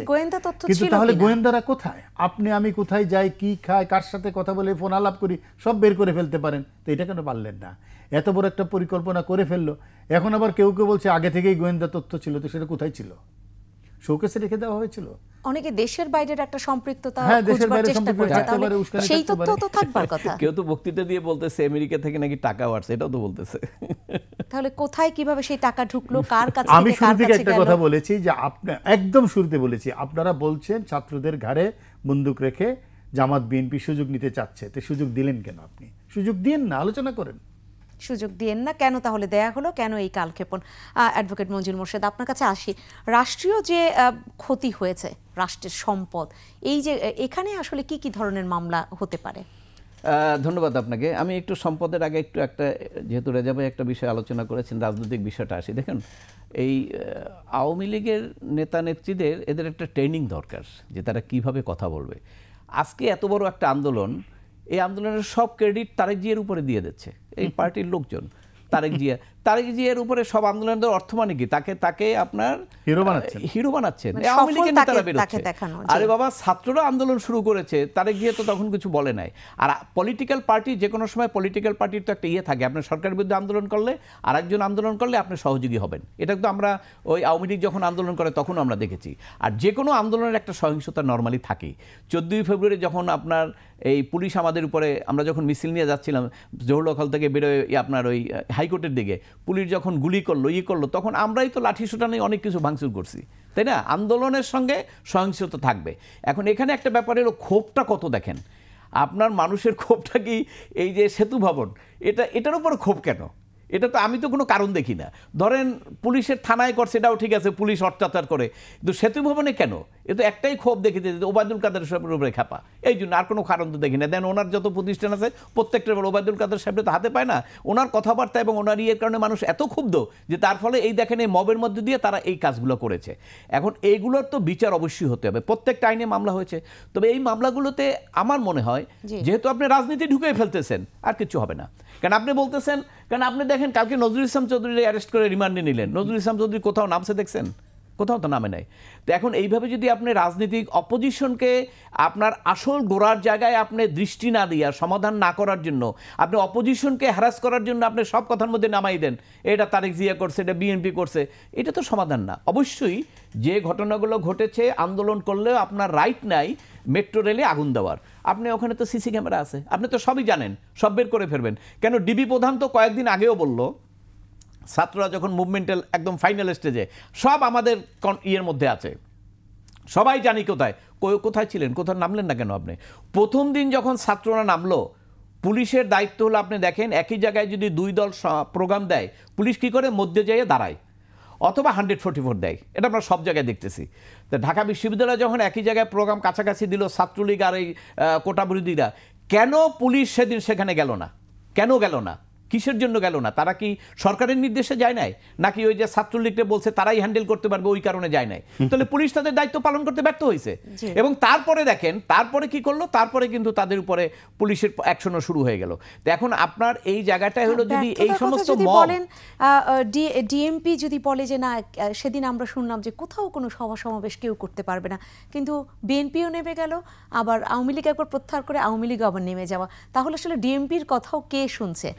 কিন্তু তাহলে গোয়েন্দারা কোথায়? আপনি আমি কোথায় যাই, কি খাই, কার সাথে কথা বলে, ফোন আলাপ করি, সব বের করে ফেলতে পারেন। তো এটা কেন পারলেন না? এত বড় একটা পরিকল্পনা করে ফেললো। এখন আবার কেউ কেউ বলছে আগে থেকেই গোয়েন্দা তথ্য ছিল। তো সেটা কোথায় ছিল? শোকেসে রেখে দেওয়া হয়েছিল। অনেকে দেশের বাইরের একটা সম্পৃক্ততা দেশের বাইরে চেষ্টা করছে, তাহলে সেই তথ্য তো থাকবার কথা। কেউ তো বক্তৃতা দিয়ে বলতেছে আমেরিকা থেকে নাকি টাকা আসছে, এটাও তো বলতেছে। তাহলে কোথায় কিভাবে সেই টাকা ঢুকলো, কার কাছে? আমি শুরু থেকে একটা কথা বলেছি যে একদম শুরুতে বলেছি, আপনারা বলছেন ছাত্রদের ঘাড়ে বন্দুক রেখে জামাত বিএনপি সুযোগ নিতে চাচ্ছে। তো সুযোগ দিলেন কেন? আপনি সুযোগ দিয়েন না, আলোচনা করেন। সুযোগ দিয়েন না কেন তাহলে দেয়া হলো? কেন এই কালক্ষেপণ? অ্যাডভোকেট মঞ্জুর মোর্শেদ, আপনার কাছে আসি। রাষ্ট্রীয় যে ক্ষতি হয়েছে, রাষ্ট্রের সম্পদ, এই যে এখানে আসলে কি কি ধরনের মামলা হতে পারে? ধন্যবাদ আপনাকে। আমি একটু সম্পদের আগে একটু একটা, যেহেতু রেজা ভাই একটা বিষয় আলোচনা করেছেন, রাজনৈতিক বিষয়টা আসি। দেখেন, এই আওয়ামী লীগের নেতা নেত্রীদের এদের একটা ট্রেনিং দরকার, যে তারা কিভাবে কথা বলবে। আজকে এত বড় একটা আন্দোলন, এই আন্দোলনের সব ক্রেডিট তারেক জিয়ার উপরে দিয়ে দিচ্ছে এই পার্টির লোকজন। তারেক জিয়ার উপরে সব আন্দোলনের অর্থ মানে কি? তাকে আপনার হিরো বানাচ্ছেন। আওয়ামী লীগের নেতারা বেরোচ্ছে, আরে বাবা ছাত্ররা আন্দোলন শুরু করেছে, তারেক জিয়া তো তখন কিছু বলে নাই। আর পলিটিক্যাল পার্টি, যে কোনো সময় পলিটিক্যাল পার্টির তো একটা থাকে, আপনার সরকারের বিরুদ্ধে আন্দোলন করলে আর একজন আন্দোলন করলে আপনি সহযোগী হবেন। এটা তো আমরা ওই আওয়ামী লীগ যখন আন্দোলন করে তখন আমরা দেখেছি। আর যে কোনো আন্দোলনের একটা সহিংসতা নর্মালি থাকেই। 14ই ফেব্রুয়ারি যখন আপনার এই পুলিশ আমাদের উপরে, আমরা যখন মিছিল নিয়ে যাচ্ছিলাম জহুরুল হল থেকে বেরোয় আপনার ওই হাইকোর্টের দিকে, পুলিশ যখন গুলি করলো তখন আমরাই তো লাঠি সোটা নিয়ে অনেক কিছু ভাঙচুর করছি, তাই না? আন্দোলনের সঙ্গে সহিংসতা থাকবে। এখন এখানে একটা ব্যাপার হলো ক্ষোভটা কত। দেখেন, আপনার মানুষের ক্ষোভটা কি এই যে সেতু ভবন, এটার উপর ক্ষোভ কেন? এটা তো আমি তো কোনো কারণ দেখি না। ধরেন পুলিশের থানায় করছে, এটাও ঠিক আছে, পুলিশ অত্যাচার করে, কিন্তু সেতু ভবনে কেন? এ তো একটাই ক্ষোভ দেখেছে যে ওবায়দুল কাদের সাহেবের উপরে খেপা, এই জন্য। আর কোনো কারণ তো দেখি না। দেন ওনার যত প্রতিষ্ঠান আছে প্রত্যেকটার বলে ওবায়দুল কাদের সাহেবের তো হাতে পায় না। ওনার কথাবার্তা এবং ওনার ইয়ের কারণে মানুষ এত ক্ষুব্ধ যে তার ফলে এই দেখেন এই মবের মধ্যে দিয়ে তারা এই কাজগুলো করেছে। এখন এইগুলোর তো বিচার অবশ্যই হতে হবে। প্রত্যেকটা আইনে মামলা হয়েছে, তবে এই মামলাগুলোতে আমার মনে হয় যেহেতু আপনি রাজনীতি ঢুকে ফেলতেছেন, আর কিছু হবে না। কারণ আপনি বলতেছেন, কারণ আপনি দেখেন কালকে নজরুল ইসলাম চৌধুরী অ্যারেস্ট করে রিমান্ডে নিলেন। নজরুল ইসলাম চৌধুরী কোথাও নামছে দেখছেন? কোথাও তো নামে নাই। তো এখন এইভাবে যদি আপনি রাজনীতিক অপোজিশনকে আপনার আসল গোড়ার জায়গায় আপনি দৃষ্টি না দিয়ে, সমাধান না করার জন্য, আপনি অপোজিশনকে হ্যারাস করার জন্য আপনি সব কথার মধ্যে নামাই দেন, এটা তারেক জিয়া করছে, এটা বিএনপি করছে, এটা তো সমাধান না। অবশ্যই যে ঘটনাগুলো ঘটেছে, আন্দোলন করলেও আপনার রাইট নাই মেট্রো রেলে আগুন দেওয়ার। আপনি ওখানে তো সিসি ক্যামেরা আছে, আপনি তো সবই জানেন, সব বের করে ফেলবেন কেন? ডিবি প্রধান তো কয়েকদিন আগেও বলল, ছাত্ররা যখন মুভমেন্টাল একদম ফাইনাল স্টেজে, সব আমাদের ইয়ের মধ্যে আছে, সবাই জানি কোথায় ছিলেন, কোথায় নামলেন না কেন? আপনি প্রথম দিন যখন ছাত্ররা নামলো, পুলিশের দায়িত্ব হলো, আপনি দেখেন একই জায়গায় যদি দুই দল প্রোগ্রাম দেয়, পুলিশ কী করে? মধ্যে যেয়ে দাঁড়ায়, অথবা 144 দেয়। এটা আমরা সব জায়গায় দেখতেছি। তো ঢাকা বিশ্ববিদ্যালয় যখন একই জায়গায় প্রোগ্রাম কাছাকাছি দিল, ছাত্রলীগ আর এই কোটা বিরোধীরা, কেন পুলিশ সেদিন সেখানে গেল না? কেন গেল না? কিসের জন্য গেল না? তারা কি সরকারের নির্দেশে যায় নাই, নাকি ওই যে ছাত্রলীগকে বলছে তারাই হ্যান্ডেল করতে পারবে ওই কারণে যায় নাই? তাহলে পুলিশ তাদের দায়িত্ব পালন করতে ব্যর্থ হয়েছে। এবং তারপরে দেখেন, তারপরে কি করলো? তারপরে কিন্তু তাদের উপরে পুলিশের অ্যাকশনও শুরু হয়ে গেল। তো এখন আপনার এই জায়গাটায় হলো, যদি এই সমস্ত বলেন, ডিএমপি যদি বলে যে না, সেদিন আমরা শুনলাম যে কোথাও কোনো সভা সমাবেশ কেউ করতে পারবে না, কিন্তু বিএনপিও নেমে গেল, আবার আওয়ামী লীগ একবার প্রত্যাহার করে আওয়ামী লীগ আবার নেমে যাওয়া, তাহলে আসলে ডিএমপির কথাও কে শুনছে?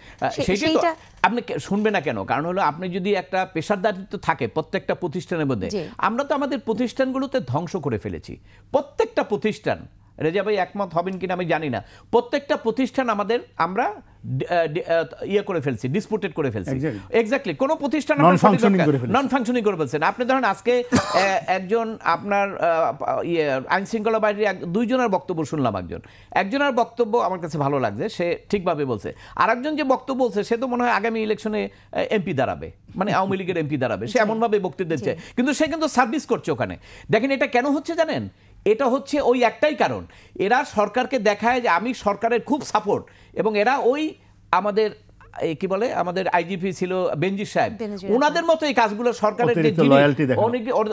সেইটা আপনি শুনবে না কেন? কারণ হলো, আপনি যদি একটা পেশাদারিত্ব থাকে প্রত্যেকটা প্রতিষ্ঠানের মধ্যে, আমরা তো আমাদের প্রতিষ্ঠানগুলোতে ধ্বংস করে ফেলেছি। প্রত্যেকটা প্রতিষ্ঠান, রেজা ভাই একমত হবেন কিনা আমি জানি না, প্রত্যেকটা প্রতিষ্ঠান আমরা ইয়ে করে ফেলছি, ডিসপুটেড করে ফেলছি। এক্স্যাক্টলি, কোন প্রতিষ্ঠান নন ফাংশনিং করে ফেলছেন। আপনি ধরেন আজকে একজন আপনার আইন শৃঙ্খলা বাহিনীর দুইজনের বক্তব্য শুনলাম। একজনের বক্তব্য আমার কাছে ভালো লাগছে, সে ঠিকভাবে বলছে। আর একজন যে বক্তব্য বলছে, সে তো মনে হয় আগামী ইলেকশনে এমপি দাঁড়াবে, মানে আওয়ামী লীগের এমপি দাঁড়াবে, সে এমনভাবে বক্তব্য দিচ্ছে, কিন্তু সে কিন্তু সার্ভিস করছে ওখানে। দেখেন এটা কেন হচ্ছে জানেন? এটা হচ্ছে ওই একটাই কারণ, এরা সরকারকে দেখায় যে আমি সরকারের খুব সাপোর্ট, এবং এরা ওই আমাদের কি বলে আমাদের আইজিপি ছিল বেনজির সাহেব, বেনজির ওনাদের মতো এই কাজগুলো সরকারের যে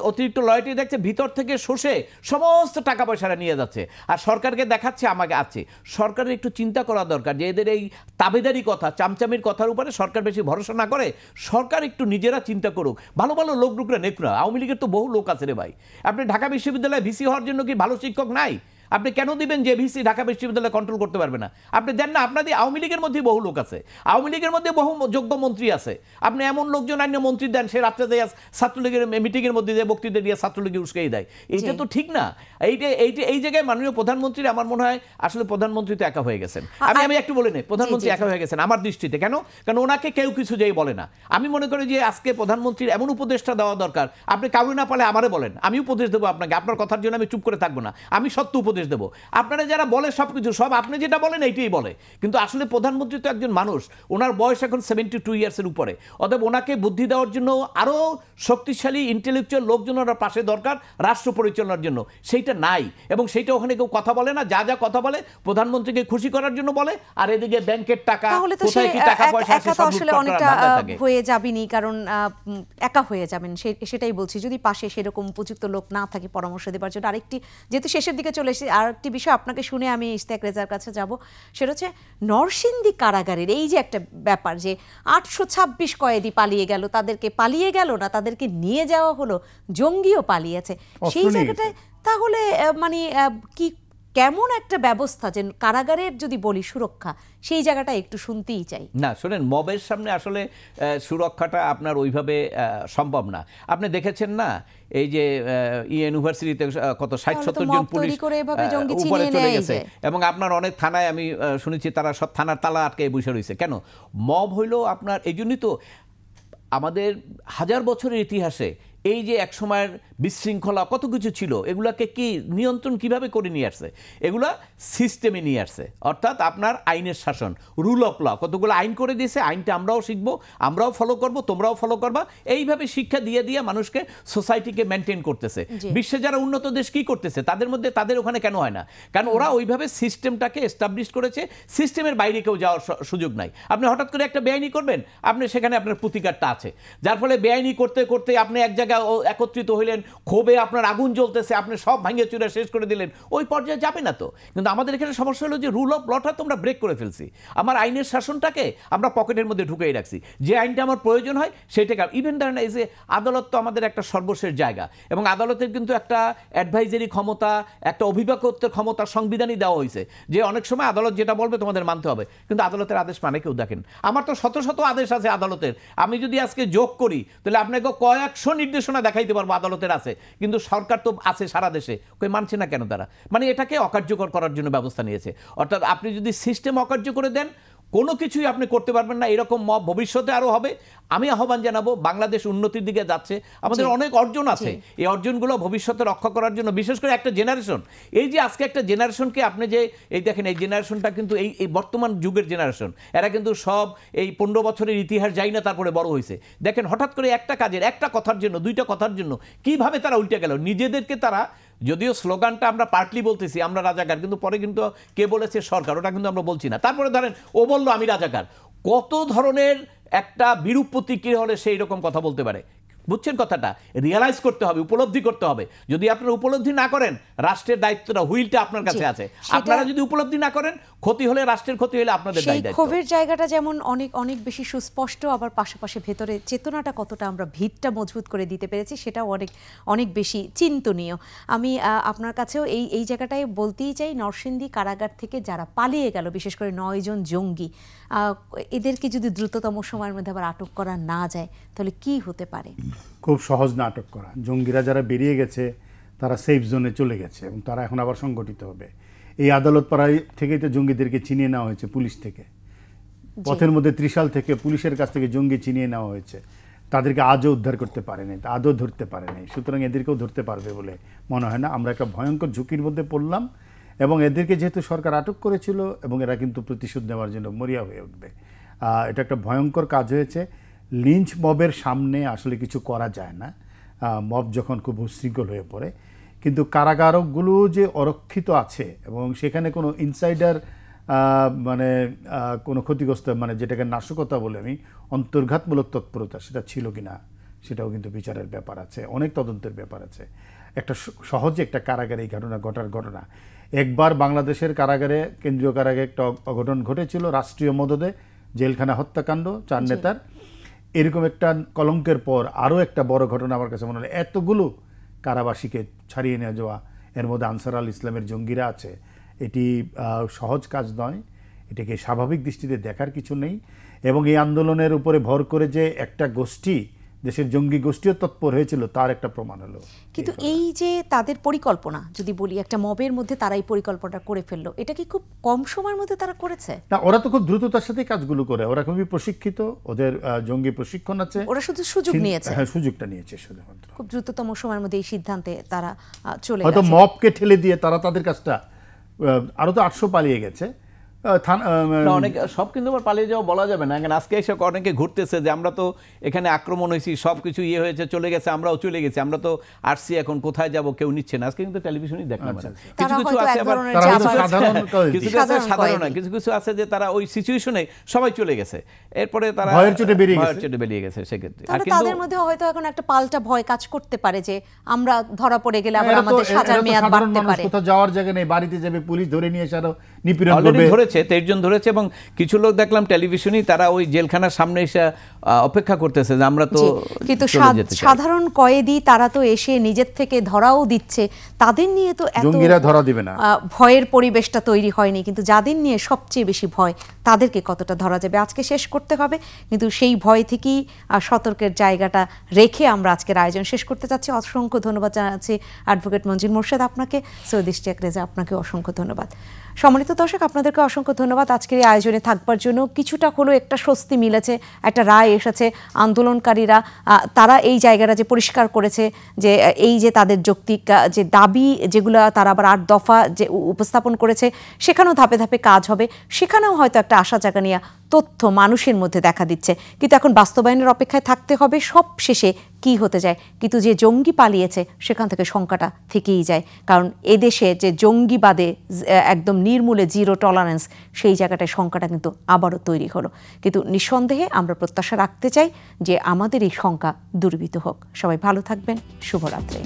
অতিরিক্ত লয়্যালটি দেখছে, ভিতর থেকে শোষে সমস্ত টাকা পয়সাটা নিয়ে যাচ্ছে আর সরকারকে দেখাচ্ছে আমাকে আছে। সরকারের একটু চিন্তা করা দরকার যে এদের এই তাবেদারি কথা, চামচামির কথার উপরে সরকার বেশি ভরসা না করে, সরকার একটু নিজেরা চিন্তা করুক, ভালো ভালো লোক ঢুকলে নেকুরা। আওয়ামী লীগের তো বহু লোক আছে রে ভাই। আপনি ঢাকা বিশ্ববিদ্যালয়ে ভিসি হওয়ার জন্য কি ভালো শিক্ষক নাই? আপনি কেন দিবেন যে ভিসি ঢাকা বিশ্ববিদ্যালয় কন্ট্রোল করতে পারবে না? আপনি দেন না। আপনাদের আওয়ামী লীগের মধ্যে বহু লোক আছে, আওয়ামী লীগের মধ্যে বহু যোগ্য মন্ত্রী আছে। আপনি এমন লোকজন আইন মন্ত্রী দেন, সে রাত্রে যায় ছাত্রলীগের মিটিংয়ের মধ্যে যে বক্তৃতা দিয়ে ছাত্রলীগের উস্কাই দেয়। এইটা তো ঠিক না। এই জায়গায় মাননীয় প্রধানমন্ত্রীর আমার মনে হয় আসলে প্রধানমন্ত্রী তো একা হয়ে গেছেন। আমি একটু বলে নেই, প্রধানমন্ত্রী একা হয়ে গেছেন আমার দৃষ্টিতে। কেন? কারণ ওনাকে কেউ কিছু যেই বলে না। আমি মনে করি যে আজকে প্রধানমন্ত্রীর এমন উপদেশটা দেওয়া দরকার, আপনি কাউকে না পারলে আমারে বলেন, আমি উপদেশ দেবো আপনাকে। আপনার কথার জন্য আমি চুপ করে থাকবো না, আমি সত্য উপদেশ দেবো। আপনারা যারা বলে সবকিছু, সব আপনি যেটা বলেন এইটাই বলে, কিন্তু আসলে প্রধানমন্ত্রী তো একজন মানুষ, ওনার বয়স এখন 72 ইয়ার্সের উপরে। অতএব ওনাকে বুদ্ধি দেওয়ার জন্য আরো শক্তিশালী ইন্টেলেকচুয়াল লোকজন ওনার পাশে দরকার রাষ্ট্র পরিচালনার জন্য। সেইটা নাই, এবং সেইটা ওখানে কেউ কথা বলে না। যা যা কথা বলে প্রধানমন্ত্রীকে খুশি করার জন্য বলে, আর এদিকে ব্যাংকের টাকা, কোথায় কি টাকা পয়সা আছে সব আসলে অনেকটা হয়ে যাবেনি, কারণ একা হয়ে যাবেন। সেটাই বলছি, যদি পাশে সেরকম উপযুক্ত লোক না থাকে পরামর্শ দেওয়ার জন্য। আরেকটি, যেহেতু শেষের দিকে চলে এসেছি, আরেকটি বিষয় আপনাকে শুনে আমি ইশতিয়াক রেজার কাছে যাব। সেটা হচ্ছে নরসিংদী কারাগারের এই যে একটা ব্যাপার, যে 826 কয়েদি পালিয়ে গেল, তাদেরকে পালিয়ে গেল না, তাদেরকে নিয়ে যাওয়া হলো, জঙ্গিও পালিয়েছে। সেই জায়গাটায় তাহলে মানে কি কেমন একটা ব্যবস্থা, যে কারাগারের যদি বলি সুরক্ষা, সেই জায়গাটা একটু শুনতেই চাই। না শুনেন, মবের সামনে আসলে সুরক্ষাটা আপনার ওইভাবে সম্ভব না। আপনি দেখেছেন না এই যে ইউনিভার্সিটিতে কত 60-70 জন পুলিশ উপরে চলে গেছে, এবং আপনার অনেক থানায় আমি শুনেছি তারা সব থানার তালা আটকে বসে রয়েছে। কেন? মব হইল আপনার এই জন্যই তো আমাদের হাজার বছরের ইতিহাসে এই যে এক সময়ের বিশৃঙ্খলা কত কিছু ছিল, এগুলাকে কি নিয়ন্ত্রণ কিভাবে করে নিয়ে আসছে? এগুলা সিস্টেমে নিয়ে আসছে, অর্থাৎ আপনার আইনের শাসন, রুল অফ ল, কতগুলো আইন করে দিয়েছে। আইনটা আমরাও শিখবো, আমরাও ফলো করব, তোমরাও ফলো করবা। এইভাবে শিক্ষা দিয়ে দিয়ে মানুষকে, সোসাইটিকে মেনটেন করতেছে। বিশ্বে যারা উন্নত দেশ কি করতেছে, তাদের মধ্যে তাদের ওখানে কেন হয় না? কারণ ওরা ওইভাবে সিস্টেমটাকে এস্টাবলিশ করেছে, সিস্টেমের বাইরে কেউ যাওয়ার সুযোগ নাই। আপনি হঠাৎ করে একটা বেআইনি করবেন, আপনি সেখানে আপনার প্রতিকারটা আছে, যার ফলে বেআইনি করতে করতে আপনি এক জায়গায় একত্রিত হইলেন, ক্ষোভে আপনার আগুন জ্বলতেছে, আপনি সব ভাঙিয়ে চুরে শেষ করে দিলেন, ওই পর্যায়ে যাবে না তো। কিন্তু আমাদের এখানে সমস্যা হলো যে রুল অফ লটা তোমরা ব্রেক করে ফেলছি। আমার আইনের শাসনটাকে আমরা পকেটের মধ্যে ঢুকিয়ে রাখছি, যে আইনটা আমার প্রয়োজন হয় সেইটাকে। ইভেন ধরেন এই যে আদালত তো আমাদের একটা সর্বশেষ জায়গা, এবং আদালতের কিন্তু একটা অ্যাডভাইজারি ক্ষমতা, একটা অভিভাবকত্বের ক্ষমতা সংবিধানই দেওয়া হয়েছে, যে অনেক সময় আদালত যেটা বলবে তোমাদের মানতে হবে। কিন্তু আদালতের আদেশ মানে কেউ দেখেন, আমার তো শত শত আদেশ আছে আদালতের। আমি যদি আজকে যোগ করি তাহলে আপনাকে কয়েকশো নির্দেশনা দেখাইতে পারবো আদালতের আছে, কিন্তু সরকার তো আছে সারা দেশে, কই মানছে না কেন তারা? মানে এটাকে অকার্যকর করার জন্য ব্যবস্থা নিয়েছে। অর্থাৎ আপনি যদি সিস্টেম অকার্য করে দেন, কোনো কিছুই আপনি করতে পারবেন না। এরকম মব ভবিষ্যতে আরো হবে। আমি আহ্বান জানাবো, বাংলাদেশ উন্নতির দিকে যাচ্ছে, আমাদের অনেক অর্জন আছে, এই অর্জনগুলো ভবিষ্যতে রক্ষা করার জন্য, বিশেষ করে একটা জেনারেশন, এই যে আজকে একটা জেনারেশনকে আপনি যে এই দেখেন, এই জেনারেশনটা কিন্তু এই বর্তমান যুগের জেনারেশন, এরা কিন্তু সব এই 15 বছরের ইতিহাস যাই না তারপরে বড় হয়েছে। দেখেন হঠাৎ করে একটা কাজের, একটা কথার জন্য, দুইটা কথার জন্য কিভাবে তারা উল্টে গেল। নিজেদেরকে তারা, যদিও স্লোগানটা আমরা পার্টলি বলতেছি আমরা রাজাকার, কিন্তু পরে কিন্তু কে বলেছে সরকার, ওটা কিন্তু আমরা বলছি না। তারপরে ধরেন ও বললো আমি রাজাকার, কত ধরনের একটা বিরূপ প্রতিক্রিয়া হলে সেই রকম কথা বলতে পারে। বুঝছেন কথাটা? রিয়ালাইজ করতে হবে, উপলব্ধি করতে হবে। যদি আপনারা উপলব্ধি না করেন, রাষ্ট্রের দায়িত্বটা, হুইলটা আপনার কাছে আছে। আপনারা যদি উপলব্ধি না করেন, ক্ষতি হলে রাষ্ট্রের ক্ষতি হলে আপনাদের দায়িত্ব। সেই ক্ষোভের জায়গাটা যেমন অনেক অনেক বেশি সুস্পষ্ট, আবার পাশাপাশি ভেতরে চেতনাটা কতটা আমরা ভিতটা মজবুত করে দিতে পেরেছি, সেটাও অনেক অনেক বেশি চিন্তনীয়। আমি আপনার কাছেও এই জায়গাটায় বলতেই চাই, নরসিংদী কারাগার থেকে যারা পালিয়ে গেল, বিশেষ করে 9 জন জঙ্গি, এদেরকে যদি দ্রুততম সময়ের মধ্যে আবার আটক করা না যায়, তাহলে কি হতে পারে? খুব সহজ না আটক করা। জঙ্গিরা যারা বেরিয়ে গেছে তারা সেফ জোনে চলে গেছে, এবং তারা এখন আবার সংগঠিত হবে। এই আদালত পাড়ায় থেকেই তো জঙ্গিদেরকে চিনিয়ে নেওয়া হয়েছে পুলিশ থেকে। পথের মধ্যে ত্রিশাল থেকে পুলিশের কাছ থেকে জঙ্গি চিনিয়ে নেওয়া হয়েছে, তাদেরকে আজও উদ্ধার করতে পারেনি, আদৌ ধরতে পারেনি। সুতরাং এদেরকেও ধরতে পারবে বলে মনে হয় না। আমরা একটা ভয়ঙ্কর ঝুঁকির মধ্যে পড়লাম, এবং এদেরকে যেহেতু সরকার আটক করেছিল, এবং এরা কিন্তু প্রতিশোধ নেওয়ার জন্য মরিয়া হয়ে উঠবে। এটা একটা ভয়ঙ্কর কাজ হয়েছে। লিঞ্চ মবের সামনে আসলে কিছু করা যায় না, মব যখন খুব উশৃঙ্খল হয়ে পড়ে। কিন্তু কারাগারগুলো যে অরক্ষিত আছে, এবং সেখানে কোনো ইনসাইডার মানে কোনো ক্ষতিগ্রস্ত মানে যেটাকে নাশকতা বলে আমি অন্তর্ঘাতমূলক তৎপরতা সেটা ছিল কিনা সেটাও কিন্তু বিচারের ব্যাপার আছে, অনেক তদন্তের ব্যাপার আছে। একটা সহজে একটা কারাগারে এই ঘটনা একবার বাংলাদেশের কারাগারে, কেন্দ্রীয় কারাগারে একটা অঘটন ঘটেছিল রাষ্ট্রীয় মদদে জেলখানা হত্যাকাণ্ড 4 নেতার। এরকম একটা কলঙ্কের পর আরও একটা বড় ঘটনা আমার কাছে মনে হয়, এতগুলো কারাবাসীকে ছাড়িয়ে নিয়ে যাওয়া, এর মধ্যে আনসার আল ইসলামের জঙ্গিরা আছে। এটি সহজ কাজ নয়, এটাকে স্বাভাবিক দৃষ্টিতে দেখার কিছু নেই। এবং এই আন্দোলনের উপরে ভর করে যে একটা গোষ্ঠী, দেশের জঙ্গি গোষ্ঠীও তৎপর হয়েছিল, তার একটা প্রমাণ হলো। কিন্তু এই যে তাদের পরিকল্পনা, যদি বলি একটা মবের মধ্যে তারা এই পরিকল্পনাটা করে ফেললো, এটা কি খুব কম সময়ের মধ্যে তারা করেছে? না, ওরা তো খুব দ্রুততার সাথে কাজগুলো করে, ওরা খুবই প্রশিক্ষিত, ওদের জঙ্গি প্রশিক্ষণ আছে। ওরা শুধু সুযোগ নিয়েছে। হ্যাঁ, সুযোগটা নিয়েছে শুধুমাত্র। খুব দ্রুততম সময়ের মধ্যে এই সিদ্ধান্তে তারা চলে হয়তো গেছে। মবকে ঠেলে দিয়ে তারা তাদের কাজটা, আরো তো 800 পালিয়ে গেছে। অনেক সব কিন্তু আবার পালিয়ে যাওয়া বলা যাবে না, কারণ আজকে এসে অনেকে ঘুরতেছে যে আমরা তো এখানে আক্রমণ হয়েছি, সব কিছু হয়েছে, চলে গেছে, আমরাও চলে গেছি, আমরা তো আসছি, এখন কোথায় যাব কেউ নিচ্ছে না। আজকে কিন্তু টেলিভিশনেই দেখলাম কিছু কিছু আছে, আবার কিছু কিছু সাধারণ না, কিছু কিছু আছে যে তারা ওই সিচুয়েশনে সবাই চলে গেছে, এরপরে তারা ভয়ের চোটে বেরিয়ে গেছে। সেক্ষেত্রে তাদের মধ্যে হয়তো এখন একটা পাল্টা ভয় কাজ করতে পারে যে আমরা ধরা পড়ে গেলে আবার আমাদের সাজার মেয়াদ বাড়তে পারে। কোথাও যাওয়ার জায়গা নেই, বাড়িতে যাবে, পুলিশ ধরে নিয়ে এসে আরো নিপীড়ন করবে। 23 জন ধরেছে, এবং কিছু লোক দেখলাম টেলিভিশনেই তারা ওই জেলখানার সামনে এসে অপেক্ষা করতেছে যে আমরা তো। কিন্তু সাধারণ কয়েদি তারা তো এসে নিজের থেকে ধরাও দিচ্ছে, তাদের নিয়ে তো এত জঙ্গিরা ধরা দিবে না, ভয়ের পরিবেশটা তৈরি হয়নি। কিন্তু যাদের নিয়ে সবচেয়ে বেশি ভয়, তাদেরকে কতটা ধরা যাবে আজকে শেষ করতে হবে। কিন্তু সেই ভয় থেকেই সতর্কের জায়গাটা রেখে আমরা আজকের আয়োজন শেষ করতে চাচ্ছি। অসংখ্য ধন্যবাদ জানাচ্ছি অ্যাডভোকেট মঞ্জিল মোর্শেদ আপনাকে, সৈয়দ ইশতিয়াক রেজা আপনাকে অসংখ্য ধন্যবাদ। সম্মানিত দর্শক, আপনাদেরকে অসংখ্য ধন্যবাদ আজকের এই আয়োজনে থাকবার জন্য। কিছুটা হলো একটা স্বস্তি মিলেছে, একটা রায় এসেছে। আন্দোলনকারীরা তারা এই জায়গাটা যে পরিষ্কার করেছে যে এই যে তাদের যৌক্তিক যে দাবি, যেগুলো তারা আবার 8 দফা যে উপস্থাপন করেছে, সেখানেও ধাপে ধাপে কাজ হবে, সেখানেও হয়তো একটা আশা জাগা নিয়ে তথ্য মানুষের মধ্যে দেখা দিচ্ছে। কিন্তু এখন বাস্তবায়নের অপেক্ষায় থাকতে হবে সব শেষে কি হতে যায়। কিন্তু যে জঙ্গি পালিয়েছে সেখান থেকে শঙ্কাটা থেকেই যায়, কারণ এদেশে যে জঙ্গিবাদে একদম নির্মূলে জিরো টলারেন্স, সেই জায়গাটায় শঙ্কাটা কিন্তু আবারও তৈরি হলো। কিন্তু নিঃসন্দেহে আমরা প্রত্যাশা রাখতে চাই যে আমাদের এই শঙ্কা দূরীভূত হোক। সবাই ভালো থাকবেন, শুভরাত্রি।